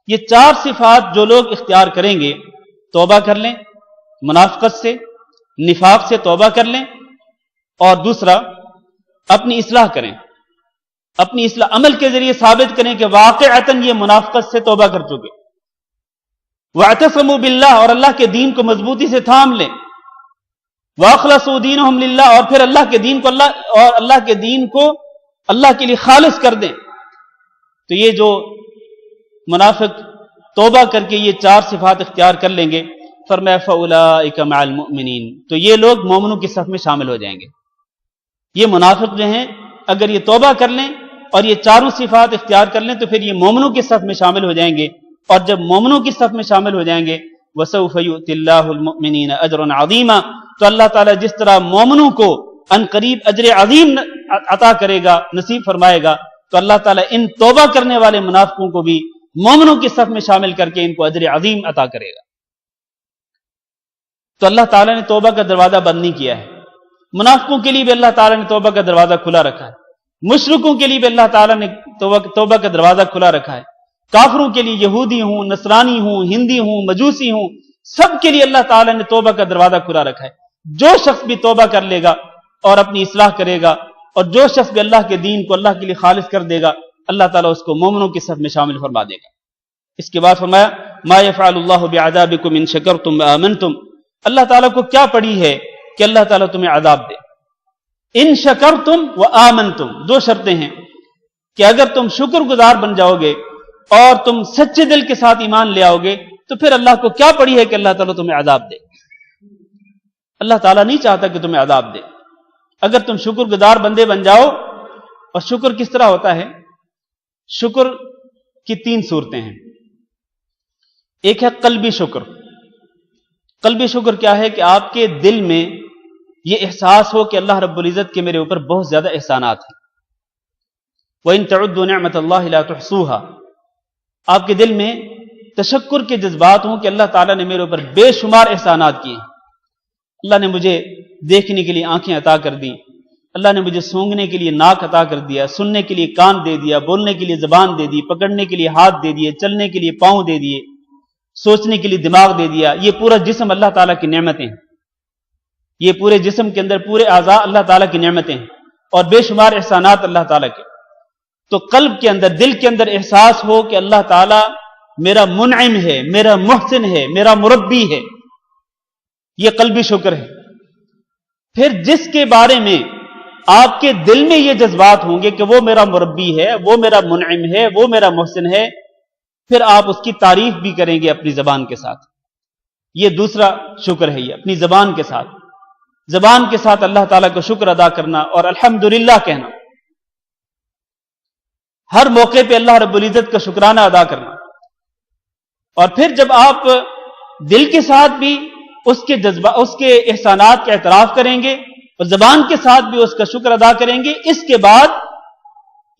S1: یہ چار صفات جو لوگ اختیار کریں گے، توبہ کر لیں منافقت سے، نفاق سے توبہ کر لیں، اور دوسرا اپنی اصلاح کریں، اپنی اصلاح عمل کے ذریعے ثابت کریں کہ واقعتاً یہ منافقت سے توبہ کر چکے، وَاعْتَصَمُوا بِاللَّهِ، اور اللہ کے دین کو مضبوطی سے تھام لیں، وَأَخْلَصُوا دِينَهُمْ لِلَّهِ، اور پھر اللہ کے دین کو اللہ کے لیے خالص کر دیں۔ تو یہ جو منافق توبہ کر کے یہ 4 صفات اختیار کر لیں گے، فرمایا فَأُولَٰئِکَ مَعَ الْمُؤْمِنِينَ، تو یہ لوگ مومنوں کی صف میں شامل ہو جائیں گے۔ یہ منافق جو ہیں اگر یہ توبہ کر لیں اور یہ 4 صفات اختیار کر لیں تو پھر یہ مومنوں کی صف میں شامل ہو جائیں گے، اور جب مومنوں کی صف میں شامل ہو جائیں گے وَسَوْفَ يُؤْتِ اللَّهُ الْمُؤْمِنِينَ أَجْرًا عَظِيمًا، تو اللہ تعالیٰ جس طرح مومنوں کو ان قریب اجر عظیم عطا کرے گا، نصیب فرمائے گا، تو اللہ تعالیٰ ان توبہ کرنے والے منافقوں کو بھی مومنوں کی صف میں شامل کر کے ان کو اجر عظیم عطا کرے گا۔ تو اللہ تعالیٰ نے توبہ کا دروازہ بند نہیں کیا ہے، منافقوں کے لیے بھی اللہ تعالیٰ نے توبہ کا دروازہ کھلا رکھا ہے، مشرکوں کے لیے بھی اللہ تعالیٰ نے توبہ کا دروازہ کھلا رکھا ہے، کافروں کے لیے یہودی ہوں، نصرانی ہوں، ہندی ہوں، مجوسی ہوں، سب کے لیے اللہ تعالیٰ نے توبہ کا دروازہ کھلا رکھا ہے۔ جو شخص بھی توبہ کر لے گا اور اپنی اصلاح کرے گا، اور جو شخص بھی اللہ کے دین کو اللہ کے لیے خالص کر دے گا، اللہ تعالیٰ اس کو مومنوں کی صف میں شامل فرما دے گا۔ اس کے بعد فرمایا ما يفعل الله بعذابكم ان شكرتم وآمنتم، اللہ تعالیٰ کو کیا پڑی ہے کہ اللہ تعالیٰ تمہیں عذاب دے۔ ان شکرتم وآمنتم، 2 شرطیں ہیں کہ اگر تم شکر گزار بن جاؤ گے اور تم سچے دل کے ساتھ ایمان لے آؤ گے تو پھر اللہ کو کیا پڑی ہے کہ اللہ تعالیٰ تمہیں عذاب دے۔ اللہ تعالیٰ نہیں چاہتا کہ تمہیں عذاب دے۔ اگر تم شکر گزار بندے بن جاؤ، اور شکر کس طرح ہوتا ہے؟ شکر کی 3 صورتیں ہیں۔ ایک ہے قلبی شکر۔ قلبی شکر کیا ہے کہ آپ کے دل میں یہ احساس ہو کہ اللہ رب العزت کے میرے اوپر بہت زیادہ احسانات ہیں۔ وَإِن تَعُدُّوا نِعْمَةَ اللَّهِ لَا تُحْصُوهَا، آپ کے دل میں تشکر کے جذبات ہوں کہ اللہ تعالیٰ نے میرے اوپر بے شمار احسانات کیے ہیں۔ اللہ نے مجھے دیکھنے کے لیے آنکھیں عطا کر دی، اللہ نے مجھے سونگنے کے لیے ناک عطا کر دیا، سننے کے لیے کان دے دیا، بولنے کے لیے زبان دے دی، پکڑنے کے لیے ہاتھ دے دیے، چلنے کے لیے پاؤں دے دیے، سوچنے کے لیے دماغ دے دیا۔ یہ پورا جسم اللہ تعالیٰ کی نعمتیں ہیں، یہ پورے جسم کے اندر پورے اعضاء اللہ تعالیٰ کی نعمتیں ہیں، اور بے شمار احسانات اللہ تعالیٰ کے۔ تو قلب کے اندر، دل کے اندر احساس ہو کہ اللہ تعالیٰ میرا منعم ہے، میرا محسن ہے، میرا مربی ہے، یہ قلبی شکر ہے۔ پھر جس کے بارے میں آپ کے دل میں یہ جذبات ہوں گے کہ وہ میرا مربی ہے، وہ میرا منعم ہے، وہ میرا محسن ہے، پھر آپ اس کی تعریف بھی کریں گے اپنی زبان کے ساتھ۔ یہ دوسرا شکر ہے، یہ اپنی زبان کے ساتھ، زبان کے ساتھ اللہ تعالیٰ کا شکر ادا کرنا اور الحمدللہ کہنا، ہر موقع پہ اللہ رب العزت کا شکرانہ ادا کرنا۔ اور پھر جب آپ دل کے ساتھ بھی اس کے احسانات کا اعتراف کریں گے اور زبان کے ساتھ بھی اس کا شکر ادا کریں گے، اس کے بعد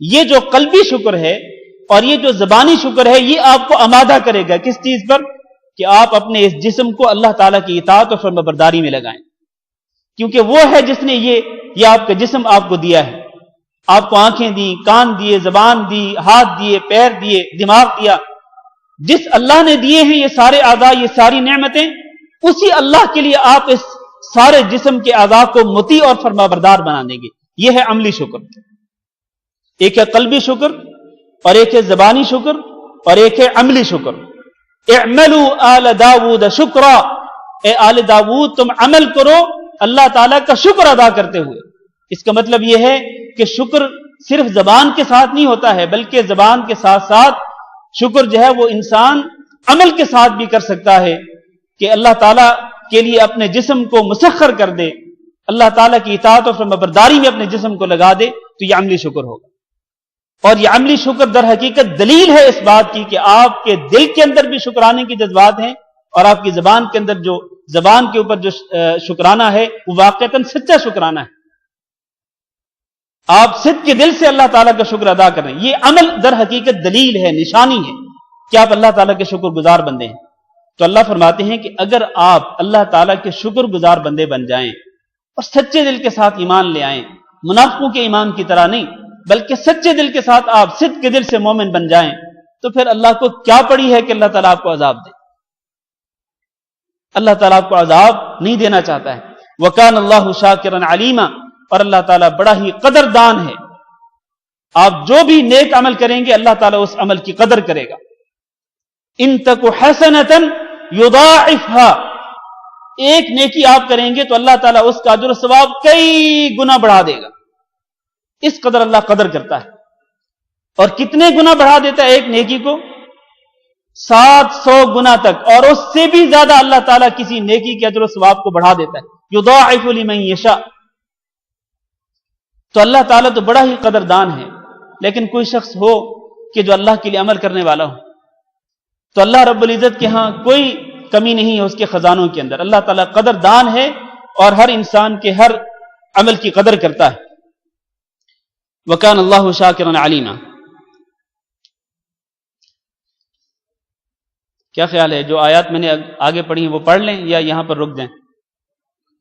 S1: یہ جو قلبی شکر ہے اور یہ جو زبانی شکر ہے یہ آپ کو آمادہ کرے گا کس چیز پر؟ کہ آپ اپنے اس جسم کو اللہ تعالیٰ کی اطاعت اور فرمانبرداری میں لگائیں، کیونکہ وہ ہے جس نے یہ آپ کا جسم آپ کو دیا ہے، آپ کو آنکھیں دی، کان دیے، زبان دی، ہاتھ دیے، پیر دیے، دماغ دیا۔ جس اللہ نے دیے ہیں یہ سارے اعضاء، یہ ساری نعمتیں، اسی اللہ کے لیے آپ اس سارے جسم کے اعضاء کو مطیع اور فرمانبردار بنا دیں گے۔ یہ ہے عملی شکر۔ ایک ہے قلبی شکر، اور ایک ہے زبانی شکر، اور ایک ہے عملی شکر۔ اعملوا آل داود شکرا، اے آل داود تم عمل کرو اللہ تعالیٰ کا شکر ادا کرتے ہوئے۔ اس کا مطلب یہ ہے کہ شکر صرف زبان کے ساتھ نہیں ہوتا ہے، بلکہ زبان کے ساتھ ساتھ شکر جو ہے وہ انسان عمل کے ساتھ بھی کر سکتا ہے، کہ اللہ تعالیٰ کے لیے اپنے جسم کو مسخر کر دے، اللہ تعالیٰ کی اطاعت اور فرمانبرداری میں اپنے جسم کو لگا دے، تو یہ عملی شکر ہوگا۔ اور یہ عملی شکر در حقیقت دلیل ہے اس بات کی کہ آپ کے دل کے اندر بھی شکرانے کی جذبات ہیں، اور آپ کی زبان کے اندر جو زبان کے اوپر جو شکرانہ ہے وہ واقعتاً سچا شکرانہ ہے۔ آپ صدق کے دل سے اللہ تعالیٰ کا شکر ادا کر رہے ہیں، یہ عمل در حقیقت دلیل ہے، نشانی ہے کہ آپ اللہ تعالیٰ کے شکر گزار بندے ہیں۔ تو اللہ فرماتے ہیں کہ اگر آپ اللہ تعالیٰ کے شکر گزار بندے بن جائیں اور سچے دل کے ساتھ ایمان لے آئیں، منافقوں کے ایمان کی طرح نہیں بلکہ سچے دل کے ساتھ آپ صدق کے دل سے مومن بن جائیں، تو پھر اللہ کو کیا پڑی ہے کہ اللہ تعالیٰ آپ کو عذاب دے؟ اللہ تعالیٰ آپ کو عذاب نہیں دینا چاہتا ہے۔ وَكَانَ اللَّهُ شَاكِرًا عَلِيمًا، اور اللہ تعالیٰ بڑا ہی قدردان ہے۔ آپ جو بھی نیک عمل کریں گے اللہ تعالیٰ اس عمل کی قدر کرے گا۔ ان تک حسنۃ یضاعفھا، ایک نیکی آپ کریں گے تو اللہ تعالیٰ اس کا اجر و ثواب کئی گنا بڑھا دے گا. اس قدر اللہ قدر کرتا ہے. اور کتنے گنا بڑھا دیتا ہے ایک نیکی کو؟ 700 گنا تک، اور اس سے بھی زیادہ اللہ تعالیٰ کسی نیکی کے اجر و ثواب کو بڑھا دیتا ہے. یضاعف لمن یشاء. تو اللہ تعالیٰ تو بڑا ہی قدردان ہے. لیکن کوئی شخص ہو کہ جو اللہ کے لیے عمل کرنے والا ہو، تو اللہ رب العزت کے ہاں کوئی کمی نہیں ہے اس کے خزانوں کے اندر. اللہ تعالیٰ قدردان ہے اور ہر انسان کے ہر عمل کی قدر کرتا ہے. وَكَانَ اللَّهُ شَاكِرًا عَلِيمًا. کیا خیال ہے؟ جو آیات میں نے آگے پڑھی ہیں وہ پڑھ لیں یا یہاں پر رک جائیں؟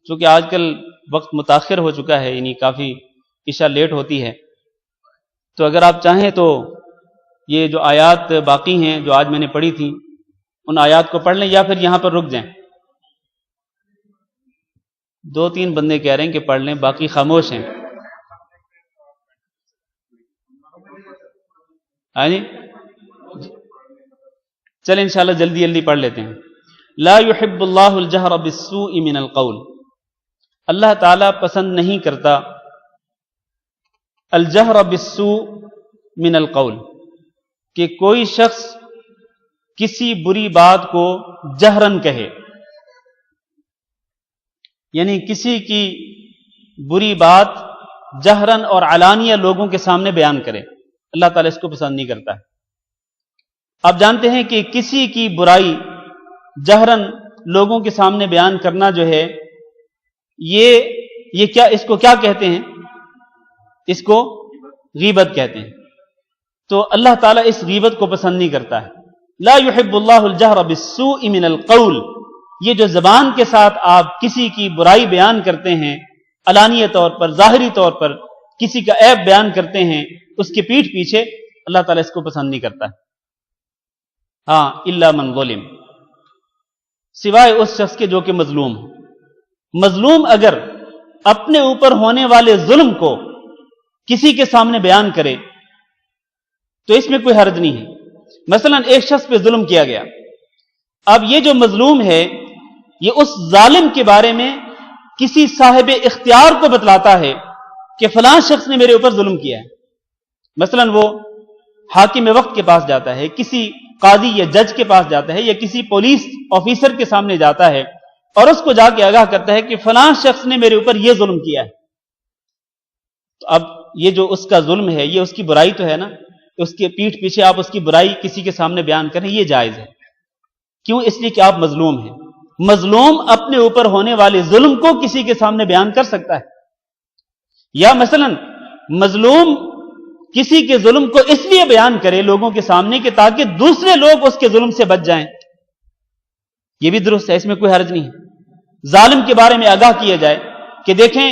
S1: چونکہ آج کل وقت متاخر ہو چکا ہے، یعنی کافی عشاء لیٹ ہوتی ہے. تو اگر آپ چاہیں تو یہ جو آیات باقی ہیں جو آج میں نے پڑھی تھی ان آیات کو پڑھ لیں یا پھر یہاں پر رک جائیں. 2-3 بندے کہہ رہے ہیں کہ پڑھ لیں، باقی خاموش ہیں. ہاں جی، چلیں انشاءاللہ جلدی جلدی پڑھ لیتے ہیں. لا يحب اللہ الجہر بالسوء من القول. اللہ تعالیٰ پسند نہیں کرتا الجہر بالسوء من القول، کہ کوئی شخص کسی بری بات کو جہرن کہے، یعنی کسی کی بری بات جہرن اور علانیہ لوگوں کے سامنے بیان کرے. اللہ تعالیٰ اس کو پسند نہیں کرتا ہے. آپ جانتے ہیں کہ کسی کی برائی جہرن لوگوں کے سامنے بیان کرنا جو ہے یہ کیا، اس کو کیا کہتے ہیں؟ اس کو غیبت کہتے ہیں. تو اللہ تعالیٰ اس غیبت کو پسند نہیں کرتا ہے. لا يحب اللہ الجہر بالسوء من القول. یہ جو زبان کے ساتھ آپ کسی کی برائی بیان کرتے ہیں، علانیہ طور پر، ظاہری طور پر کسی کا عیب بیان کرتے ہیں اس کی پیٹھ پیچھے، اللہ تعالیٰ اس کو پسند نہیں کرتا ہے. ہاں الا من ظلم، سوائے اس شخص کے جو کہ مظلوم ہو. مظلوم اگر اپنے اوپر ہونے والے ظلم کو کسی کے سامنے بیان کرے تو اس میں کوئی حرج نہیں ہے. مثلا ایک شخص پہ ظلم کیا گیا، اب یہ جو مظلوم ہے یہ اس ظالم کے بارے میں کسی صاحب اختیار کو بتلاتا ہے کہ فلاں شخص نے میرے اوپر ظلم کیا ہے. مثلا وہ حاکم وقت کے پاس جاتا ہے، کسی قاضی یا جج کے پاس جاتا ہے، یا کسی پولیس آفیسر کے سامنے جاتا ہے اور اس کو جا کے آگاہ کرتا ہے کہ فلاں شخص نے میرے اوپر یہ ظلم کیا ہے. تو اب یہ جو اس کا ظلم ہے یہ اس کی برائی تو ہے نا، اس کے پیٹھ پیچھے آپ اس کی برائی کسی کے سامنے بیان کریں یہ جائز ہے. کیوں؟ اس لیے کہ آپ مظلوم ہیں. مظلوم اپنے اوپر ہونے والے ظلم کو کسی کے سامنے بیان کر سکتا ہے. یا مثلا مظلوم کسی کے ظلم کو اس لیے بیان کرے لوگوں کے سامنے کہ تاکہ دوسرے لوگ اس کے ظلم سے بچ جائیں، یہ بھی درست ہے، اس میں کوئی حرج نہیں ہے. ظالم کے بارے میں آگاہ کیا جائے کہ دیکھیں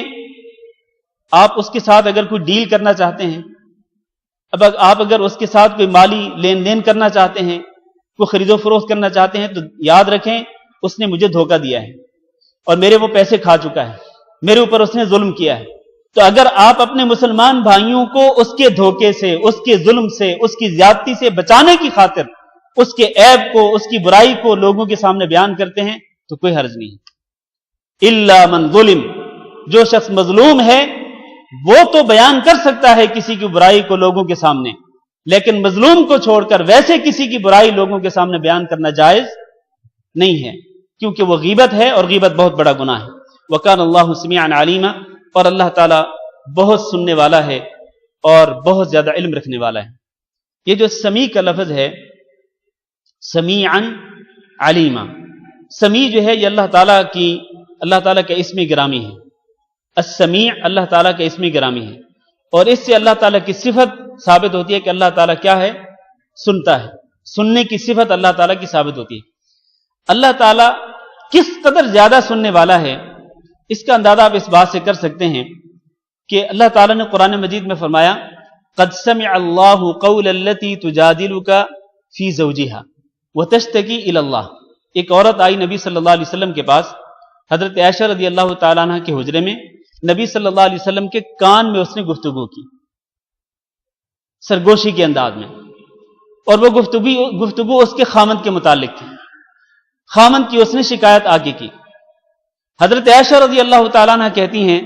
S1: آپ اس کے ساتھ اگر کوئی ڈیل کرنا چاہتے ہیں، اب آپ اگر اس کے ساتھ کوئی مالی لین دین کرنا چاہتے ہیں، کوئی خرید و فروخت کرنا چاہتے ہیں، تو یاد رکھیں اس نے مجھے دھوکہ دیا ہے اور میرے وہ پیسے کھا چکا ہے، میرے اوپر اس نے ظلم کیا ہے. تو اگر آپ اپنے مسلمان بھائیوں کو اس کے دھوکے سے، اس کے ظلم سے، اس کی زیادتی سے بچانے کی خاطر اس کے عیب کو، اس کی برائی کو لوگوں کے سامنے بیان کرتے ہیں تو کوئی حرج نہیں. الا من ظلم، جو شخص مظلوم ہے وہ تو بیان کر سکتا ہے کسی کی برائی کو لوگوں کے سامنے، لیکن مظلوم کو چھوڑ کر ویسے کسی کی برائی لوگوں کے سامنے بیان کرنا جائز نہیں ہے، کیونکہ وہ غیبت ہے اور غیبت بہت بڑا گناہ ہے. وَكَانَ اللَّهُ سَمِيعًا عَلِيمًا، اور اللہ تعالیٰ بہت سننے والا ہے اور بہت زیادہ علم رکھنے والا ہے. یہ جو سمیع کا لفظ ہے، سمیعاً علیما، سمیع جو ہے یہ اللہ تعالیٰ کا اسم گرامی ہے. السمیع اللہ تعالیٰ کا اسم گرامی ہے، اور اس سے اللہ تعالیٰ کی صفت ثابت ہوتی ہے کہ اللہ تعالیٰ کیا ہے؟ سنتا ہے. سننے کی صفت اللہ تعالیٰ کی ثابت ہوتی ہے. اللہ تعالیٰ کس قدر زیادہ سننے والا ہے اس کا اندازہ آپ اس بات سے کر سکتے ہیں کہ اللہ تعالیٰ نے قرآن مجید میں فرمایا قد سمع اللہ قول التي تجادلك في زوجها وتشتكي الى اللہ. ایک عورت آئی نبی صلی اللہ علیہ وسلم کے پاس، حضرت عائشہ رضی اللہ تعالیٰ عنہ کے حجرے میں نبی صلی اللہ علیہ وسلم کے کان میں اس نے گفتگو کی سرگوشی کے انداز میں، اور وہ گفتگو اس کے خامند کے متعلق تھی. خامند کی اس نے شکایت آگے کی۔ حضرت عائشہ رضی اللہ تعالیٰ عنہ کہتی ہیں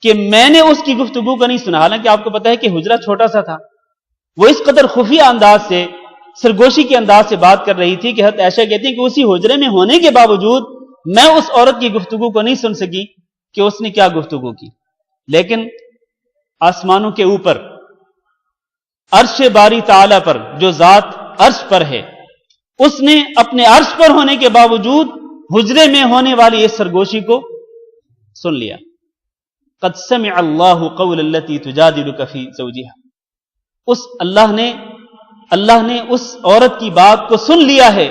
S1: کہ میں نے اس کی گفتگو کو نہیں سنا، حالانکہ آپ کو پتا ہے کہ حجرہ چھوٹا سا تھا، وہ اس قدر خفیہ انداز سے، سرگوشی کے انداز سے بات کر رہی تھی کہ حضرت عائشہ کہتی ہیں کہ اسی حجرے میں ہونے کے باوجود میں اس عورت کی گفتگو کو نہیں سن سکی کہ اس نے کیا گفتگو کی۔ لیکن آسمانوں کے اوپر عرش باری تعالی پر جو ذات عرش پر ہے، اس نے اپنے عرش پر ہونے کے باوجود حجرے میں ہونے والی اس سرگوشی کو سن لیا۔ قد سمع اللہ قول التی تجادلک فی زوجہا، اس اللہ نے اس عورت کی بات کو سن لیا ہے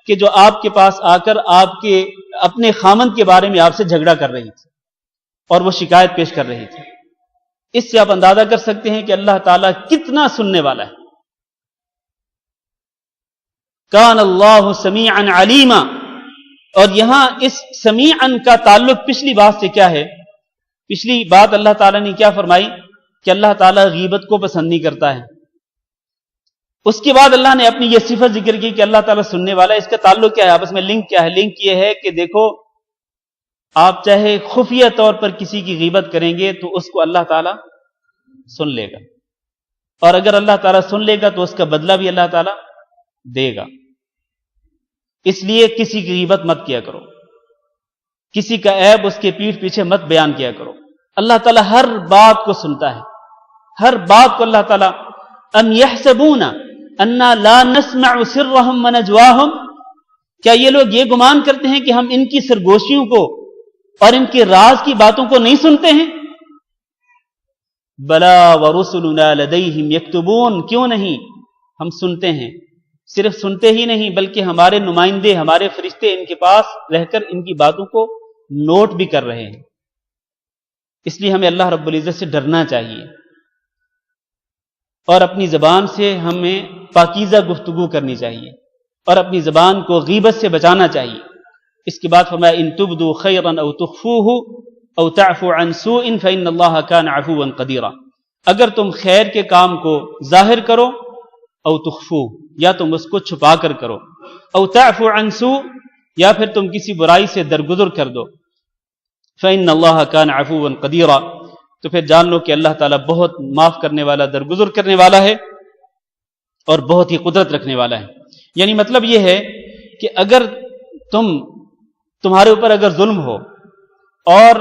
S1: کہ جو آپ کے پاس آ کر آپ کے اپنے خامند کے بارے میں آپ سے جھگڑا کر رہی تھی اور وہ شکایت پیش کر رہی تھی۔ اس سے آپ اندازہ کر سکتے ہیں کہ اللہ تعالیٰ کتنا سننے والا ہے۔ کان اللہ سمیعا علیما، اور یہاں اس سمیعا کا تعلق پچھلی بات سے کیا ہے؟ پچھلی بات اللہ تعالیٰ نے کیا فرمائی کہ اللہ تعالیٰ غیبت کو پسند نہیں کرتا ہے۔ اس کے بعد اللہ نے اپنی یہ صفت ذکر کی کہ اللہ تعالیٰ سننے والا ہے۔ اس کا تعلق کیا ہے آپس میں؟ لنک کیا ہے؟ لنک یہ ہے کہ دیکھو، آپ چاہے خفیہ طور پر کسی کی غیبت کریں گے تو اس کو اللہ تعالیٰ سن لے گا، اور اگر اللہ تعالیٰ سن لے گا تو اس کا بدلہ بھی اللہ تعالیٰ دے گا۔ اس لیے کسی کی غیبت مت کیا کرو، کسی کا عیب اس کے پیٹھ پیچھے مت بیان کیا کرو۔ اللہ تعالیٰ ہر بات کو سنتا ہے، ہر بات کو اللہ تعالیٰ ام یحسبون انا لا نسمع سرهم ونجواهم، کیا یہ لوگ یہ گمان کرتے ہیں کہ ہم ان کی سرگوشیوں کو اور ان کے راز کی باتوں کو نہیں سنتے ہیں؟ بلا ورسلنا لدیہم یکتبون، کیوں نہیں، ہم سنتے ہیں، صرف سنتے ہی نہیں بلکہ ہمارے نمائندے، ہمارے فرشتے ان کے پاس رہ کر ان کی باتوں کو نوٹ بھی کر رہے ہیں۔ اس لیے ہمیں اللہ رب العزت سے ڈرنا چاہیے اور اپنی زبان سے ہمیں پاکیزہ گفتگو کرنی چاہیے اور اپنی زبان کو غیبت سے بچانا چاہیے۔ اس کے بعد فرمایا ان تبدوا خیرا او تخفوه او تعفو عن سوء فإن اللہ کان عفوا قدیرا، اگر تم خیر کے کام کو ظاہر کرو، او تخفوه، یا تم اس کو چھپا کر کرو، او تعفو عن سوء، یا پھر تم کسی برائی سے درگزر کر دو، فإن اللہ کان عفوا قدیرا، تو پھر جان لو کہ اللہ تعالیٰ بہت معاف کرنے والا، درگزر کرنے والا ہے اور بہت ہی قدرت رکھنے والا ہے۔ یعنی مطلب یہ ہے کہ اگر تمہارے اوپر اگر ظلم ہو اور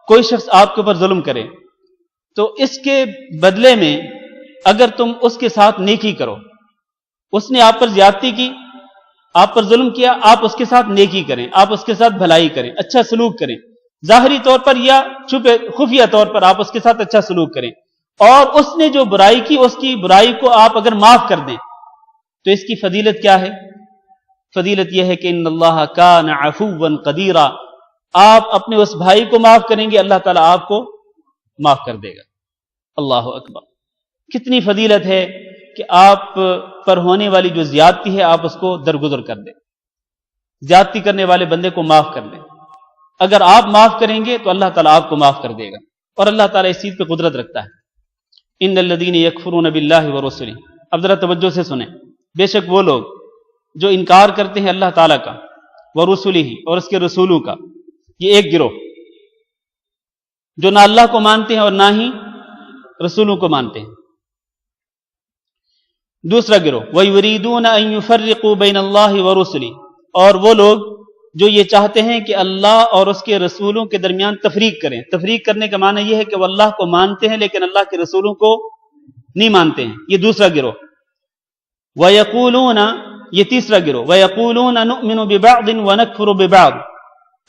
S1: کوئی شخص آپ کے اوپر ظلم کرے تو اس کے بدلے میں اگر تم اس کے ساتھ نیکی کرو، اس نے آپ پر زیادتی کی، آپ پر ظلم کیا، آپ اس کے ساتھ نیکی کریں، آپ اس کے ساتھ بھلائی کریں، اچھا سلوک کریں، ظاہری طور پر یا چھپے خفیہ طور پر آپ اس کے ساتھ اچھا سلوک کریں، اور اس نے جو برائی کی اس کی برائی کو آپ اگر معاف کر دیں تو اس کی فضیلت کیا ہے؟ فضیلت یہ ہے کہ ان اللہ کان عفوا قدیرا، آپ اپنے اس بھائی کو معاف کریں گے، اللہ تعالیٰ آپ کو معاف کر دے گا۔ اللہ اکبر، کتنی فضیلت ہے کہ آپ پر ہونے والی جو زیادتی ہے آپ اس کو درگزر کر دیں، زیادتی کرنے والے بندے کو معاف کر دیں۔ اگر آپ معاف کریں گے تو اللہ تعالیٰ آپ کو معاف کر دے گا، اور اللہ تعالیٰ اس چیز پہ قدرت رکھتا ہے۔ ان الذین یکفرون باللہ ورسلہ، اب ذرا توجہ سے سنیں، بے شک وہ لوگ جو انکار کرتے ہیں اللہ تعالیٰ کا، ورسلہ، اور اس کے رسولوں کا، یہ ایک گروہ جو نہ اللہ کو مانتے ہیں اور نہ ہی رسولوں کو مانتے ہیں۔ دوسرا گروہ وَيُرِيدُونَ أَن يُفَرِّقُوا بَيْنَ اللَّهِ وَرُسُلِهِ، اور وہ لوگ جو یہ چاہتے ہیں کہ اللہ اور اس کے رسولوں کے درمیان تفریق کریں۔ تفریق کرنے کا معنی یہ ہے کہ وہ اللہ کو مانتے ہیں لیکن اللہ کے رسولوں کو نہیں مانتے ہیں، یہ دوسرا گروہ۔ وَيَقُولُونَ، یہ تیسرا گروہ، وَيَقُولُونَ نُؤْمِنُ بِبَعْضٍ وَنَكْفُرُ بِبَعْضٍ،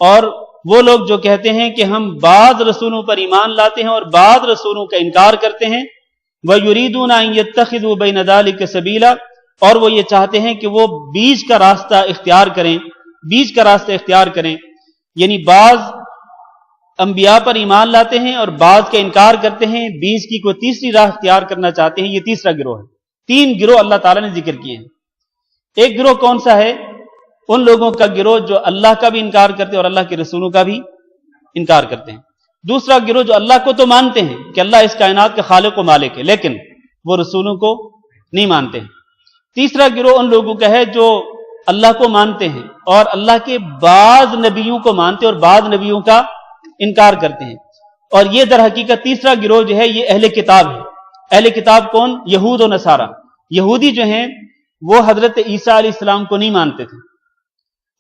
S1: اور وہ لوگ جو کہتے ہیں کہ ہم بعض رسولوں پر ایمان لاتے ہیں اور بعض رسولوں کا انکار کرتے ہیں۔ وَيُرِيدُونَ أَن يَتَّخِذُوا بَيْنَ ذَلِكَ سَبِيلًا، اور وہ یہ چاہتے ہیں کہ وہ بیچ کا راستہ اختیار کریں، بیچ کا راستہ اختیار کریں، یعنی بعض انبیاء پر ایمان لاتے ہیں اور بعض کا انکار کرتے ہیں، بیچ کی کوئی تیسری راہ اختیار کرنا چاہتے ہیں، یہ تیسرا گروہ ہے۔ تین گروہ اللہ تعالیٰ نے ذکر کیے ہیں۔ ایک گروہ کون سا ہے؟ ان لوگوں کا گروہ جو اللہ کا بھی انکار کرتے ہیں اور اللہ کے رسولوں کا بھی انکار کرتے ہیں۔ دوسرا گروہ جو اللہ کو تو مانتے ہیں کہ اللہ اس کائنات کا خالق و مالک ہے، لیکن وہ رسولوں کو نہیں مانتے ہیں۔ تیسرا گروہ ان لوگوں کا ہے جو اللہ کو مانتے ہیں اور اللہ کے بعض نبیوں کو مانتے اور بعض نبیوں کا انکار کرتے ہیں. اور یہ در حقیقت تیسرا گروہ جو ہے یہ اہل کتاب ہے. اہل کتاب کون؟ یہود و نصارہ. یہودی جو ہیں وہ حضرت عیسیٰ علیہ السلام کو نہیں مانتے تھے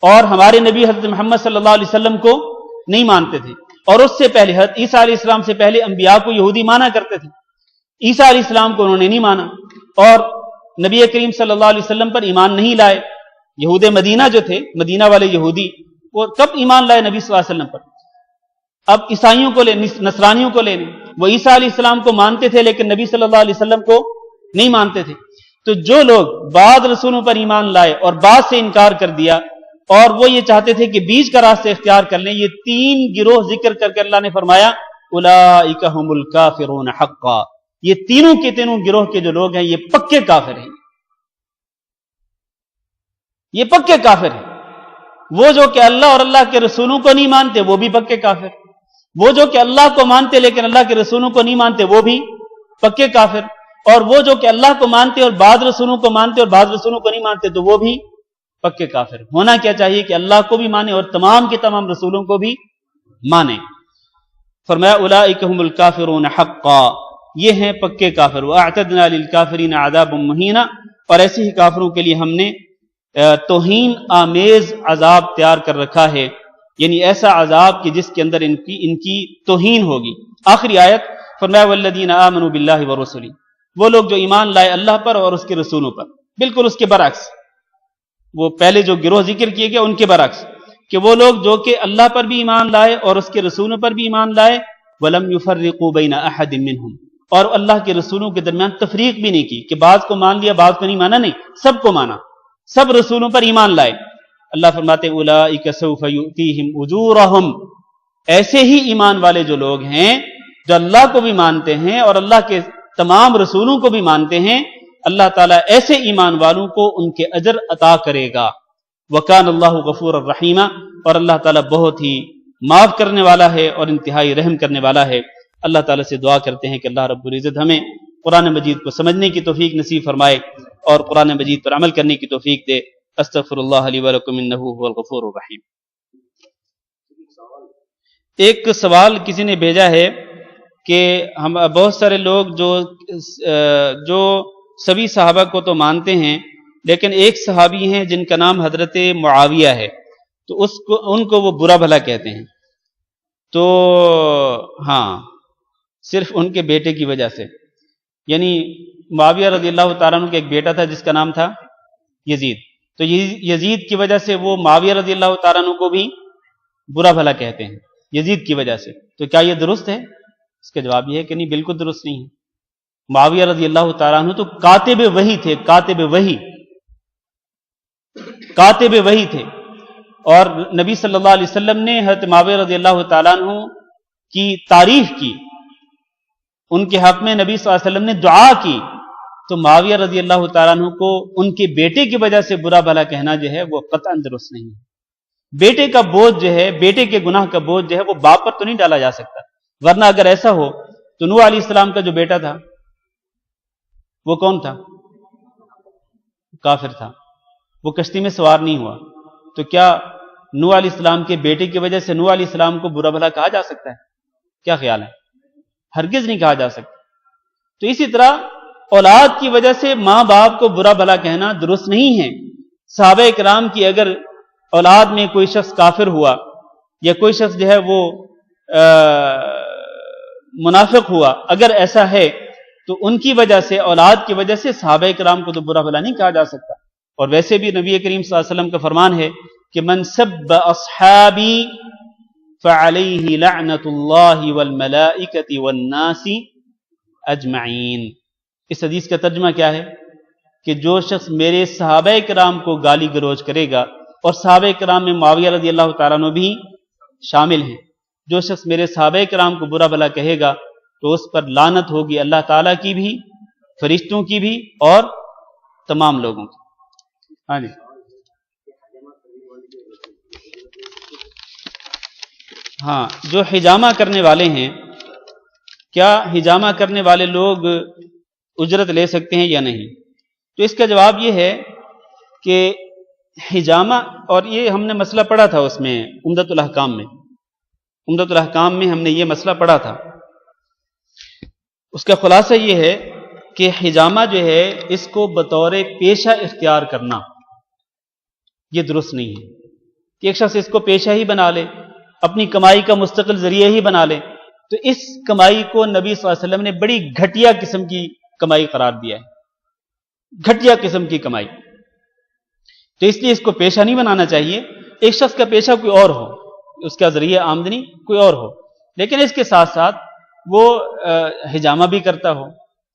S1: اور ہمارے نبی حضرت محمد صلی اللہ علیہ وسلم کو نہیں مانتے تھے. اور اس سے پہلے حضرت عیسیٰ علیہ السلام سے پہلے انبیاء کو یہودی مانا کرتے تھے. عیسیٰ علیہ السلام کو انہوں نے نہیں مانا اور نبی کریم صلی اللہ علیہ وسلم پر ایمان نہیں لائے. یہود مدینہ جو تھے، مدینہ والے یہودی، وہ کب ایمان لائے نبی صلی اللہ علیہ وسلم پر؟ اب عیسائیوں کو لے، نصرانیوں کو لے، وہ عیسیٰ علیہ السلام کو مانتے تھے لیکن نبی صلی اللہ علیہ وسلم کو نہیں مانتے تھے. تو جو لوگ بعض رسولوں پر ایمان لائے اور بعض سے انکار کر دیا اور وہ یہ چاہتے تھے کہ بیچ کا راستہ اختیار کر لیں، یہ تین گروہ ذکر کر کے اللہ نے فرمایا اولئک ھم الکافرون حقا. یہ تینوں کے تینوں گروہ کے جو لوگ ہیں یہ پکے کافر ہیں. یہ پکے کافر ہیں. وہ جو کہ اللہ اور اللہ کے رسولوں کو نہیں مانتے وہ بھی پکے کافر. وہ جو کہ اللہ کو مانتے لیکن اللہ کے رسولوں کو نہیں مانتے وہ بھی پکے کافر. اور وہ جو کہ اللہ کو مانتے اور بعض رسولوں کو مانتے اور بعض رسولوں کو نہیں مانتے تو وہ بھی پکے کافر. ہونا کیا چاہیے کہ اللہ کو بھی مانے اور تمام کے تمام رسولوں کو بھی مانے. فرمایا اولئک ھم الکافرون حقا، یہ ہیں پکے کافر. واعتدنا للکافرین عذابا مہینا، اور ایسے ہی کافروں کے لیے ہم نے توہین آمیز عذاب تیار کر رکھا ہے، یعنی ایسا عذاب کہ جس کے اندر ان کی توہین ہوگی. آخری آیت فرمایا والذین آمنوا باللہ ورسلہ، وہ لوگ جو ایمان لائے اللہ پر اور اس کے رسولوں پر. بالکل اس کے برعکس، وہ پہلے جو گروہ ذکر کیے گئے ان کے برعکس، کہ وہ لوگ جو کہ اللہ پر بھی ایمان لائے اور اس کے رسولوں پر بھی ایمان لائے. ولم یفرقوا بین احد منہم، اور اللہ کے رسولوں کے درمیان تفریق بھی نہیں کی کہ بعض کو مان لیا بعض کو نہیں مانا. نہیں، سب کو مانا، سب رسولوں پر ایمان لائے. اللہ فرماتے اولئک سوف یؤتیہم اجورہم، ایسے ہی ایمان والے جو لوگ ہیں جو اللہ کو بھی مانتے ہیں اور اللہ کے تمام رسولوں کو بھی مانتے ہیں، اللہ تعالیٰ ایسے ایمان والوں کو ان کے اجر عطا کرے گا. وکان اللہ غفور الرحیم، اور اللہ تعالیٰ بہت ہی معاف کرنے والا ہے اور انتہائی رحم کرنے والا ہے. اللہ تعالیٰ سے دعا کرتے ہیں کہ اللہ رب العزت ہمیں قرآن مجید کو سمجھنے کی توفیق نصیب فرمائے اور قرآن مجید پر عمل کرنے کی توفیق دے. استغفر اللہ لی ولکم انہ هو الغفور الرحیم. ایک سوال کسی نے بھیجا ہے کہ ہم بہت سارے لوگ جو سبھی صحابہ کو تو مانتے ہیں لیکن ایک صحابی ہیں جن کا نام حضرت معاویہ ہے، تو ان کو وہ برا بھلا کہتے ہیں. تو ہاں، صرف ان کے بیٹے کی وجہ سے، یعنی معاویہ رضی اللہ تعالیٰ عنہ کا ایک بیٹا تھا جس کا نام تھا یزید. تو یزید کی وجہ سے وہ معاویہ رضی اللہ تعالیٰ عنہ کو بھی برا بھلا کہتے ہیں یزید کی وجہ سے. تو کیا یہ درست ہے؟ اس کا جواب یہ ہے کہ نہیں، بالکل درست نہیں ہے. معاویہ رضی اللہ تعالیٰ عنہ تو کاتب وحی تھے، کاتب وحی تھے. اور نبی صلی اللہ علیہ وسلم نے حضرت معاویہ رضی اللہ تعالیٰ عنہ کی تعریف کی، ان کے حق میں نبی صلی اللہ علیہ وسلم نے دعا کی. تو معاویہ رضی اللہ تعالیٰ عنہ کو ان کے بیٹے کی وجہ سے برا بھلا کہنا جو ہے وہ قطعاً درست نہیں ہے. بیٹے کا بوجھ جو ہے، بیٹے کے گناہ کا بوجھ جو ہے وہ باپ پر تو نہیں ڈالا جا سکتا. ورنہ اگر ایسا ہو تو نوح علیہ السلام کا جو بیٹا تھا وہ کون تھا؟ کافر تھا، وہ کشتی میں سوار نہیں ہوا. تو کیا نوح علیہ السلام کے بیٹے کی وجہ سے نوح علیہ السلام کو برا بھلا کہا جا سکتا ہے؟ کیا خیال ہے؟ ہرگز نہیں کہا جا سکتا. تو اسی طرح اولاد کی وجہ سے ماں باپ کو برا بھلا کہنا درست نہیں ہے. صحابہ کرام کی اگر اولاد میں کوئی شخص کافر ہوا یا کوئی شخص جو ہے وہ منافق ہوا، اگر ایسا ہے تو ان کی وجہ سے، اولاد کی وجہ سے صحابہ کرام کو تو برا بھلا نہیں کہا جا سکتا. اور ویسے بھی نبی کریم صلی اللہ علیہ وسلم کا فرمان ہے کہ من سب اصحابی فعلیہ لعنت اللہ والملائکۃ والناس اجمعین. اس حدیث کا ترجمہ کیا ہے کہ جو شخص میرے صحابہ کرام کو گالی گلوچ کرے گا، اور صحابہ کرام میں معاویہ رضی اللہ تعالیٰ عنہ بھی شامل ہیں، جو شخص میرے صحابہ کرام کو برا بھلا کہے گا تو اس پر لعنت ہوگی اللہ تعالیٰ کی بھی، فرشتوں کی بھی اور تمام لوگوں کی. ہاں جی، ہاں، جو حجامہ کرنے والے ہیں، کیا حجامہ کرنے والے لوگ اجرت لے سکتے ہیں یا نہیں؟ تو اس کا جواب یہ ہے کہ حجامہ، اور یہ ہم نے مسئلہ پڑھا تھا اس میں عمدۃ الاحکام میں، عمدۃ الاحکام میں ہم نے یہ مسئلہ پڑھا تھا. اس کا خلاصہ یہ ہے کہ حجامہ جو ہے اس کو بطور پیشہ اختیار کرنا یہ درست نہیں ہے کہ ایک شخص اس کو پیشہ ہی بنا لے، اپنی کمائی کا مستقل ذریعہ ہی بنا لے. تو اس کمائی کو نبی صلی اللہ علیہ وسلم نے بڑی گھٹیا قسم کی کمائی قرار دیا ہے، گھٹیا قسم کی کمائی. تو اس لیے اس کو پیشہ نہیں بنانا چاہیے. ایک شخص کا پیشہ کوئی اور ہو، اس کا ذریعہ آمدنی کوئی اور ہو، لیکن اس کے ساتھ ساتھ وہ حجامہ بھی کرتا ہو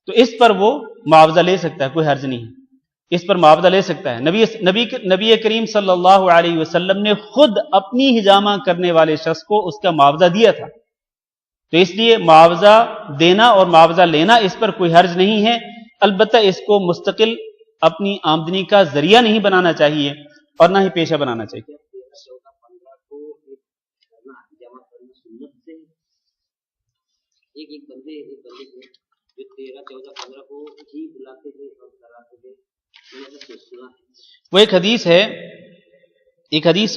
S1: تو اس پر وہ معاوضہ لے سکتا ہے، کوئی حرج نہیں ہے، اس پر معاوضہ لے سکتا ہے. نبی کریم صلی اللہ علیہ وسلم نے خود اپنی حجامہ کرنے والے شخص کو اس کا معاوضہ دیا تھا. تو اس لیے معاوضہ دینا اور معاوضہ لینا اس پر کوئی حرج نہیں ہے. البتہ اس کو مستقل اپنی آمدنی کا ذریعہ نہیں بنانا چاہیے اور نہ ہی پیشہ بنانا چاہیے. وہ ایک حدیث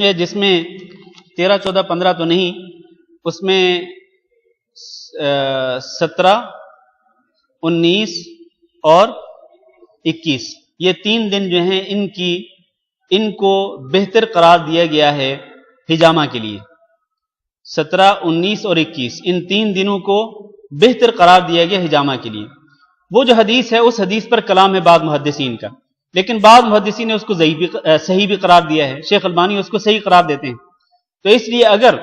S1: ہے جس میں 13 14 15 تو نہیں، اس میں 17 19 اور 21 یہ 3 دن جو ہیں ان کو بہتر قرار دیا گیا ہے حجامہ کے لیے. 17 19 اور 21 ان 3 دنوں کو بہتر قرار دیا گیا حجامہ کے لیے. وہ جو حدیث ہے اس حدیث پر کلام ہے بعض محدثین کا، لیکن بعض محدثین نے اس کو صحیح بھی قرار دیا ہے. شیخ البانی اس کو صحیح قرار دیتے ہیں. تو اس لیے اگر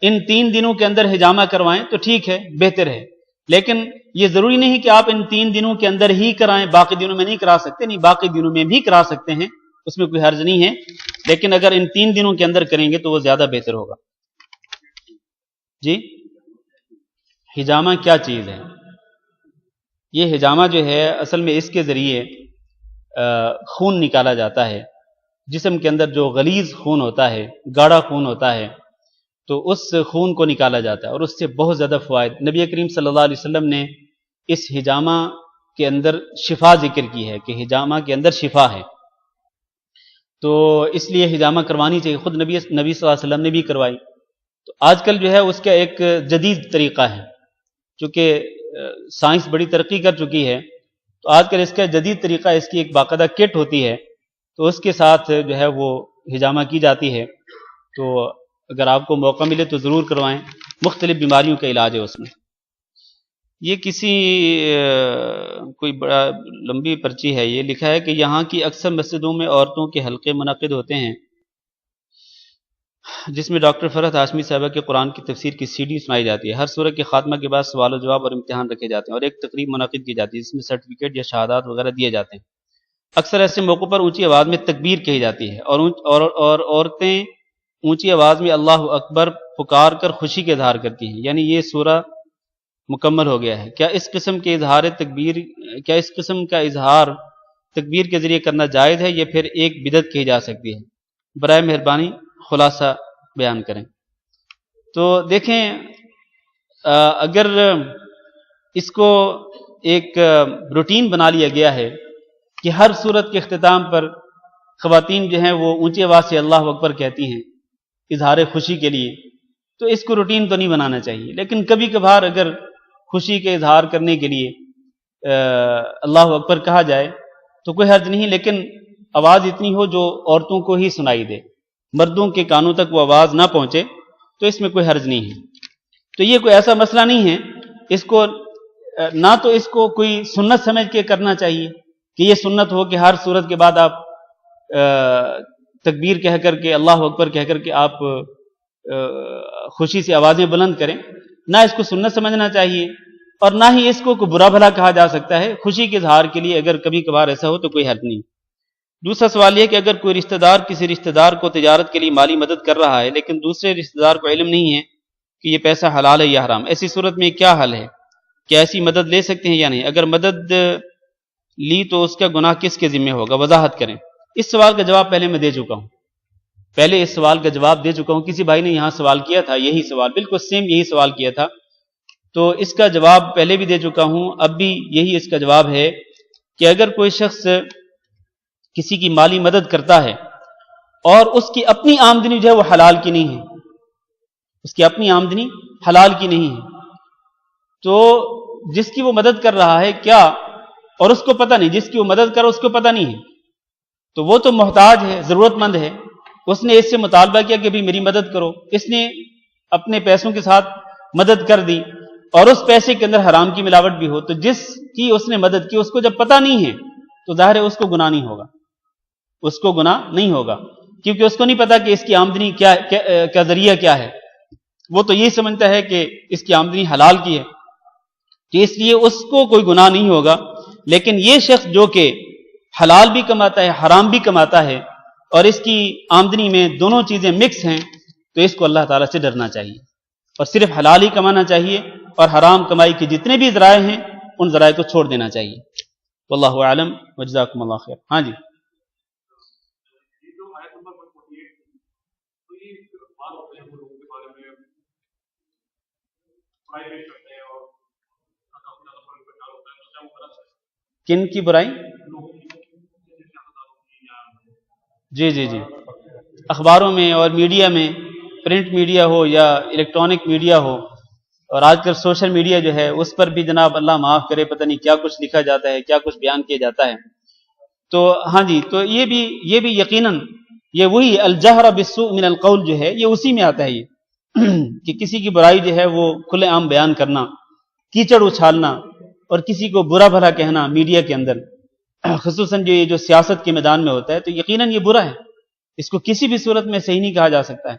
S1: ان 3 دنوں کے اندر حجامہ کروائیں تو ٹھیک ہے، بہتر ہے، لیکن یہ ضروری نہیں کہ آپ ان 3 دنوں کے اندر ہی کرائیں، باقی دنوں میں نہیں کرا سکتے. نہیں، باقی دنوں میں بھی کرا سکتے ہیں، اس میں کوئی حرج نہیں ہے، لیکن اگر ان 3 دنوں کے اندر کریں گے تو وہ زیادہ بہتر ہوگا. جی، حجامہ کیا چیز ہے؟ یہ حجامہ جو ہے اصل میں اس کے ذریعے خون نکالا جاتا ہے. جسم کے اندر جو غلیظ خون ہوتا ہے، گاڑھا خون ہوتا ہے، تو اس خون کو نکالا جاتا ہے اور اس سے بہت زیادہ فوائد. نبی کریم صلی اللہ علیہ وسلم نے اس حجامہ کے اندر شفا ذکر کی ہے کہ حجامہ کے اندر شفا ہے، تو اس لیے حجامہ کروانی چاہیے. خود نبی صلی اللہ علیہ وسلم نے بھی کروائی. تو آج کل جو ہے اس کا ایک جدید طریقہ ہے، چونکہ سائنس بڑی ترقی کر چکی ہے، تو آج کل اس کا جدید طریقہ، اس کی ایک باقاعدہ کٹ ہوتی ہے، تو اس کے ساتھ جو ہے وہ حجامہ کی جاتی ہے. تو اگر آپ کو موقع ملے تو ضرور کروائیں. مختلف بیماریوں کا علاج ہے اس میں. یہ کوئی بڑا لمبی پرچی ہے. یہ لکھا ہے کہ یہاں کی اکثر مسجدوں میں عورتوں کے حلقے منعقد ہوتے ہیں جس میں ڈاکٹر فرحت ہاشمی صاحبہ کے قرآن کی تفسیر کی سی ڈی سنائی جاتی ہے. ہر سورہ کے خاتمہ کے بعد سوال و جواب اور امتحان رکھے جاتے ہیں اور ایک تقریب منعقد کی جاتی ہے جس میں سرٹیفکیٹ یا شہادات وغیرہ دیے جاتے ہیں. اکثر ایسے موقعوں پر اونچی آواز میں تکبیر کہی جاتی ہے اور عورتیں اونچی آواز میں اللہ اکبر پکار کر خوشی کا اظہار کرتی ہیں. یعنی یہ سورہ مکمل ہو گیا ہے. کیا اس قسم کا اظہار تکبیر کے ذریعے کرنا جائز ہے یا پھر ایک بدعت کہی جا سکتی ہے؟ برائے مہربانی خلاصہ بیان کریں. تو دیکھیں، اگر اس کو ایک روٹین بنا لیا گیا ہے کہ ہر سورت کے اختتام پر خواتین جو ہیں وہ اونچی آواز سے اللہ اکبر کہتی ہیں اظہار خوشی کے لیے، تو اس کو روٹین تو نہیں بنانا چاہیے. لیکن کبھی کبھار اگر خوشی کے اظہار کرنے کے لیے اللہ اکبر کہا جائے تو کوئی حرج نہیں، لیکن آواز اتنی ہو جو عورتوں کو ہی سنائی دے، مردوں کے کانوں تک وہ آواز نہ پہنچے، تو اس میں کوئی حرج نہیں ہے. تو یہ کوئی ایسا مسئلہ نہیں ہے. اس کو نہ تو اس کو کوئی سنت سمجھ کے کرنا چاہیے کہ یہ سنت ہو کہ ہر سورت کے بعد آپ تکبیر کہہ کر کے اللہ اکبر کہہ کر کے آپ خوشی سے آوازیں بلند کریں. نہ اس کو سنت سمجھنا چاہیے اور نہ ہی اس کو کوئی برا بھلا کہا جا سکتا ہے. خوشی کے اظہار کے لیے اگر کبھی کبھار ایسا ہو تو کوئی حرج نہیں. دوسرا سوال یہ کہ اگر کوئی رشتہ دار کسی رشتہ دار کو تجارت کے لیے مالی مدد کر رہا ہے لیکن دوسرے رشتہ دار کو علم نہیں ہے کہ یہ پیسہ حلال ہے یا حرام، ایسی صورت میں کیا حل ہے؟ کیا ایسی مدد لے سکتے ہیں یا نہیں؟ اگر مدد لی تو اس کا گناہ کس کے ذمہ ہوگا؟ وضاحت کریں. اس سوال کا جواب پہلے میں دے چکا ہوں. اس سوال کا جواب دے چکا ہوں. کسی بھائی نے یہاں سوال کیا تھا، یہی سوال بالکل سیم یہی سوال کیا تھا، تو اس کا جواب پہلے بھی دے چکا ہوں. اب بھی یہی اس کا جواب ہے کہ اگر کوئی شخص کسی کی مالی مدد کرتا ہے اور اس کی اپنی آمدنی جو ہے وہ حلال کی نہیں ہے، اس کی اپنی آمدنی حلال کی نہیں ہے، تو جس کی وہ مدد کر رہا ہے کیا، اور اس کو پتہ نہیں، جس کی وہ مدد کر رہا ہے اس کو پتہ نہیں ہے، تو وہ تو محتاج ہے، ضرورت مند ہے، اس نے اس سے مطالبہ کیا کہ بھی میری مدد کرو، اس نے اپنے پیسوں کے ساتھ مدد کر دی اور اس پیسے کے اندر حرام کی ملاوٹ بھی ہو، تو جس کی اس نے مدد کی اس کو جب پتہ نہیں ہے تو ظاہر ہے اس کو گناہ نہیں ہوگا، اس کو گناہ نہیں ہوگا، کیونکہ اس کو نہیں پتا کہ اس کی آمدنی کیا ذریعہ کیا ہے، وہ تو یہی سمجھتا ہے کہ اس کی آمدنی حلال کی ہے، تو اس لیے اس کو کوئی گناہ نہیں ہوگا۔ لیکن یہ شخص جو کہ حلال بھی کماتا ہے حرام بھی کماتا ہے اور اس کی آمدنی میں دونوں چیزیں مکس ہیں، تو اس کو اللہ تعالیٰ سے ڈرنا چاہیے اور صرف حلال ہی کمانا چاہیے، اور حرام کمائی کے جتنے بھی ذرائع ہیں ان ذرائع کو چھوڑ دینا چاہیے۔ واللہ اعلم وجزاکم اللہ خیر۔ ہاں جی، کن کی برائی؟ جی جی جی، اخباروں میں اور میڈیا میں، پرنٹ میڈیا ہو یا الیکٹرانک میڈیا ہو، اور آج کل سوشل میڈیا جو ہے اس پر بھی جناب اللہ معاف کرے پتہ نہیں کیا کچھ لکھا جاتا ہے، کیا کچھ بیان کیا جاتا ہے، تو ہاں جی، تو یہ بھی یقیناً یہ وہی الجہر بالسوء من القول جو ہے یہ اسی میں آتا ہے، یہ کہ کسی کی برائی جو ہے وہ کھلے عام بیان کرنا، کیچڑ اچھالنا اور کسی کو برا بھلا کہنا میڈیا کے اندر، خصوصاً جو سیاست کے میدان میں ہوتا ہے، تو یقیناً یہ برا ہے، اس کو کسی بھی صورت میں صحیح نہیں کہا جا سکتا ہے،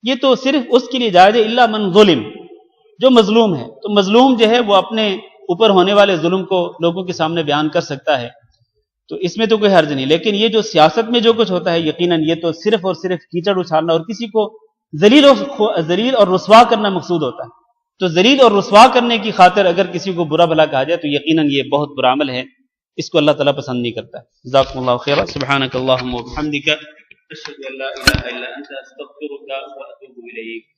S1: یہ تو صرف اس کے لیے جائز ہے الا من ظلم، جو مظلوم ہے، تو مظلوم جو ہے وہ اپنے اوپر ہونے والے ظلم کو لوگوں کے سامنے بیان کر سکتا ہے، تو اس میں تو کوئی حرج نہیں، لیکن یہ جو سیاست میں جو کچھ ہوتا ہے یقیناً یہ تو صرف اور صرف کیچڑ اچھالنا اور کسی کو ذلیل اور رسوا کرنا مقصود ہوتا ہے، تو ذلیل اور رسوا کرنے کی خاطر اگر کسی کو برا بھلا کہا جائے تو یقیناً یہ بہت برا عمل ہے، اس کو اللہ تعالیٰ پسند نہیں کرتا ہے۔ جزاکم اللہ خیرا، سبحانک اللہم وبحمدک، اشہد ان لا الہ الا انت، استغفرک واتوب الیک۔